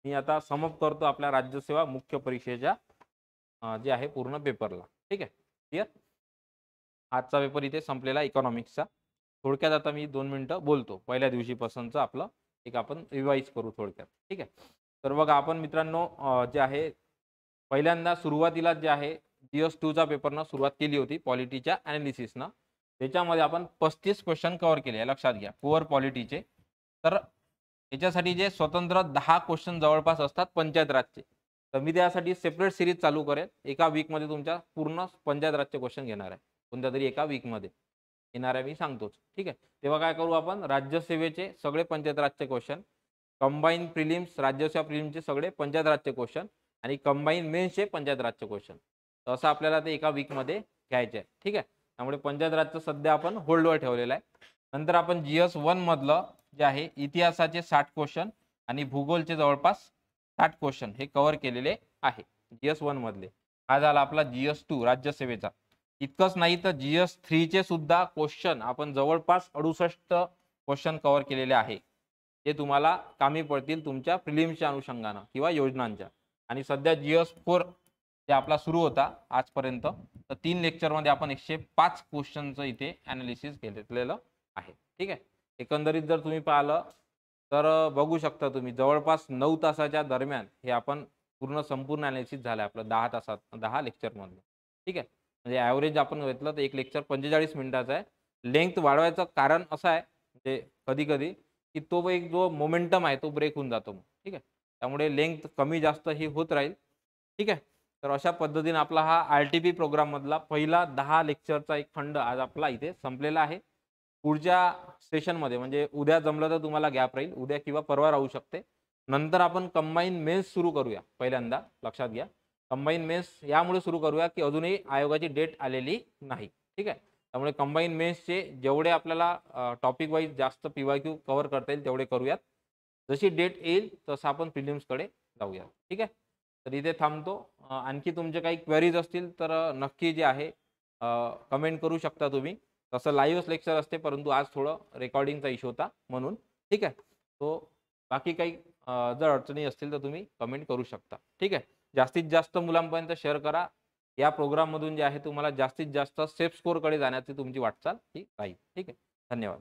मी आता समअप करतो आपल्या राज्यसेवा मुख्य परीक्षेच्या जे आहे पूर्ण पेपरला. ठीक आहे, क्लिअर. आजचा पेपर इथे संपलेला इकॉनॉमिक्सचा. थोडक्यात आता मी 2 मिनिटं बोलतो पहिल्या दिवशीपासूनचं आपलं एक आपण रिवाईज करू थोडक्यात. ठीक आहे. तर बघा आपण मित्रांनो जे आहे पहिल्यांदा सुरुवातीला जे आहे GS2चा पेपरनं सुरुवात केली होती पॉलिटीच्या ॲनालिसिसनं. त्याच्यामध्ये आपण 35 क्वेश्चन कव्हर केले लक्षात घ्या पुअर पॉलिटीचे. तर याच्यासाठी जे स्वतंत्र 10 क्वेश्चन जवळपास असतात पंचायत राजचे. तर मी त्यासाठी सेपरेट सिरीज चालू करेल. एका वीकमध्ये तुमच्या पूर्ण पंचायत राजचे क्वेश्चन घेणार आहे. कोणत्या तरी एका वीकमध्ये येणार आहे मी सांगतोच. ठीक आहे. तेव्हा काय करू आपण राज्यसेवेचे सगळे पंचायत राजचे क्वेश्चन, कंबाईन प्रिलिम्स राज्यसेवा प्रिलिम्सचे सगळे पंचायत राजचे क्वेश्चन आणि कंबाईन मेन्सचे पंचायत राजचे क्वेश्चन. तर असं आपल्याला ते एका वीकमध्ये घ्यायचे आहे. ठीक आहे. त्यामुळे पंचायत राजचं सध्या आपण होल्डवर ठेवलेलं आहे. नंतर आपण GS1 मधलं जे आहे इतिहासाचे 60 क्वेश्चन आणि भूगोलचे जवळपास 60 क्वेश्चन हे कव्हर केलेले आहे GS1 मधले. हा झाला आपला GS2 राज्यसेवेचा. इतकंच नाही तर GS3 चे सुद्धा क्वेश्चन आपण जवळपास 68 क्वेश्चन कव्हर केलेले आहे. जे तुम्हाला कामी पडतील तुमच्या प्रिलिम्सच्या अनुषंगानं किंवा योजनांच्या. आणि सध्या GS4 जे आपला सुरू होता आजपर्यंत, तर 3 लेक्चरमध्ये आपण 105 क्वेश्चनचं इथे ॲनालिसिस घेतलेलं आहे. ठीक आहे. एकंदरीत जर तुम्ही पाहिलं तर बघू शकता तुम्ही जवळपास 9 तासाच्या दरम्यान हे आपण संपूर्ण ॲनालिसिस झालं आपलं 10 तासात 10 लेक्चरमधलं. ठीक आहे. म्हणजे ॲव्हरेज आपण घेतलं तर एक लेक्चर 45 मिनिटाचं आहे. लेंग्थ वाढवायचं कारण असं आहे म्हणजे कधी-कधी की तो एक जो मोमेंटम आहे तो ब्रेक होऊन जातो. ठीक आहे. त्यामुळे लेंग्थ कमी जास्त ही होत राहील. ठीक आहे. तर अशा पद्धतीने आपला हा RTP प्रोग्राममधला पहिला 10 लेक्चरचा एक खंड आज आपला इथे संपलेला आहे. पुढच्या सेशनमध्ये म्हणजे उद्या जमलं तर तुम्हाला गॅप राहील. उद्या किंवा परवा राहू शकते. नंतर आपण कंबाईन मेन्स सुरू करूया पहिल्यांदा लक्षात घ्या. कंबाईन मेन्स यामुळे सुरू करूया की अजूनही आयोगाची डेट आलेली नाही. ठीक आहे. त्यामुळे कंबाईन मेन्सचे जेवढे आपल्याला टॉपिक वाईज जास्त PYQ कव्हर करता येईल तेवढे करूयात. जशी डेट येईल तसं आपण प्रिलिम्सकडे जाऊया. ठीक आहे. तर इथे थांबतो. आणखी तुमचे काही क्वेरीज असतील तर नक्की जे आहे कमेंट करू शकता तुम्ही. तसं लाईव्ह लेक्चर असते परंतु आज थोडं रेकॉर्डिंगचा इश्यू होता म्हणून. ठीक आहे. तो बाकी काही जर अडचणी असतील तर तुम्ही कमेंट करू शकता. ठीक आहे. जास्तीत जास्त मुलांपर्यंत शेअर करा. या प्रोग्राममधून जे आहे तुम्हाला जास्तीत जास्त सेफ स्कोरकडे जाण्याची तुमची वाटचाल ही राहील. ठीक आहे. धन्यवाद.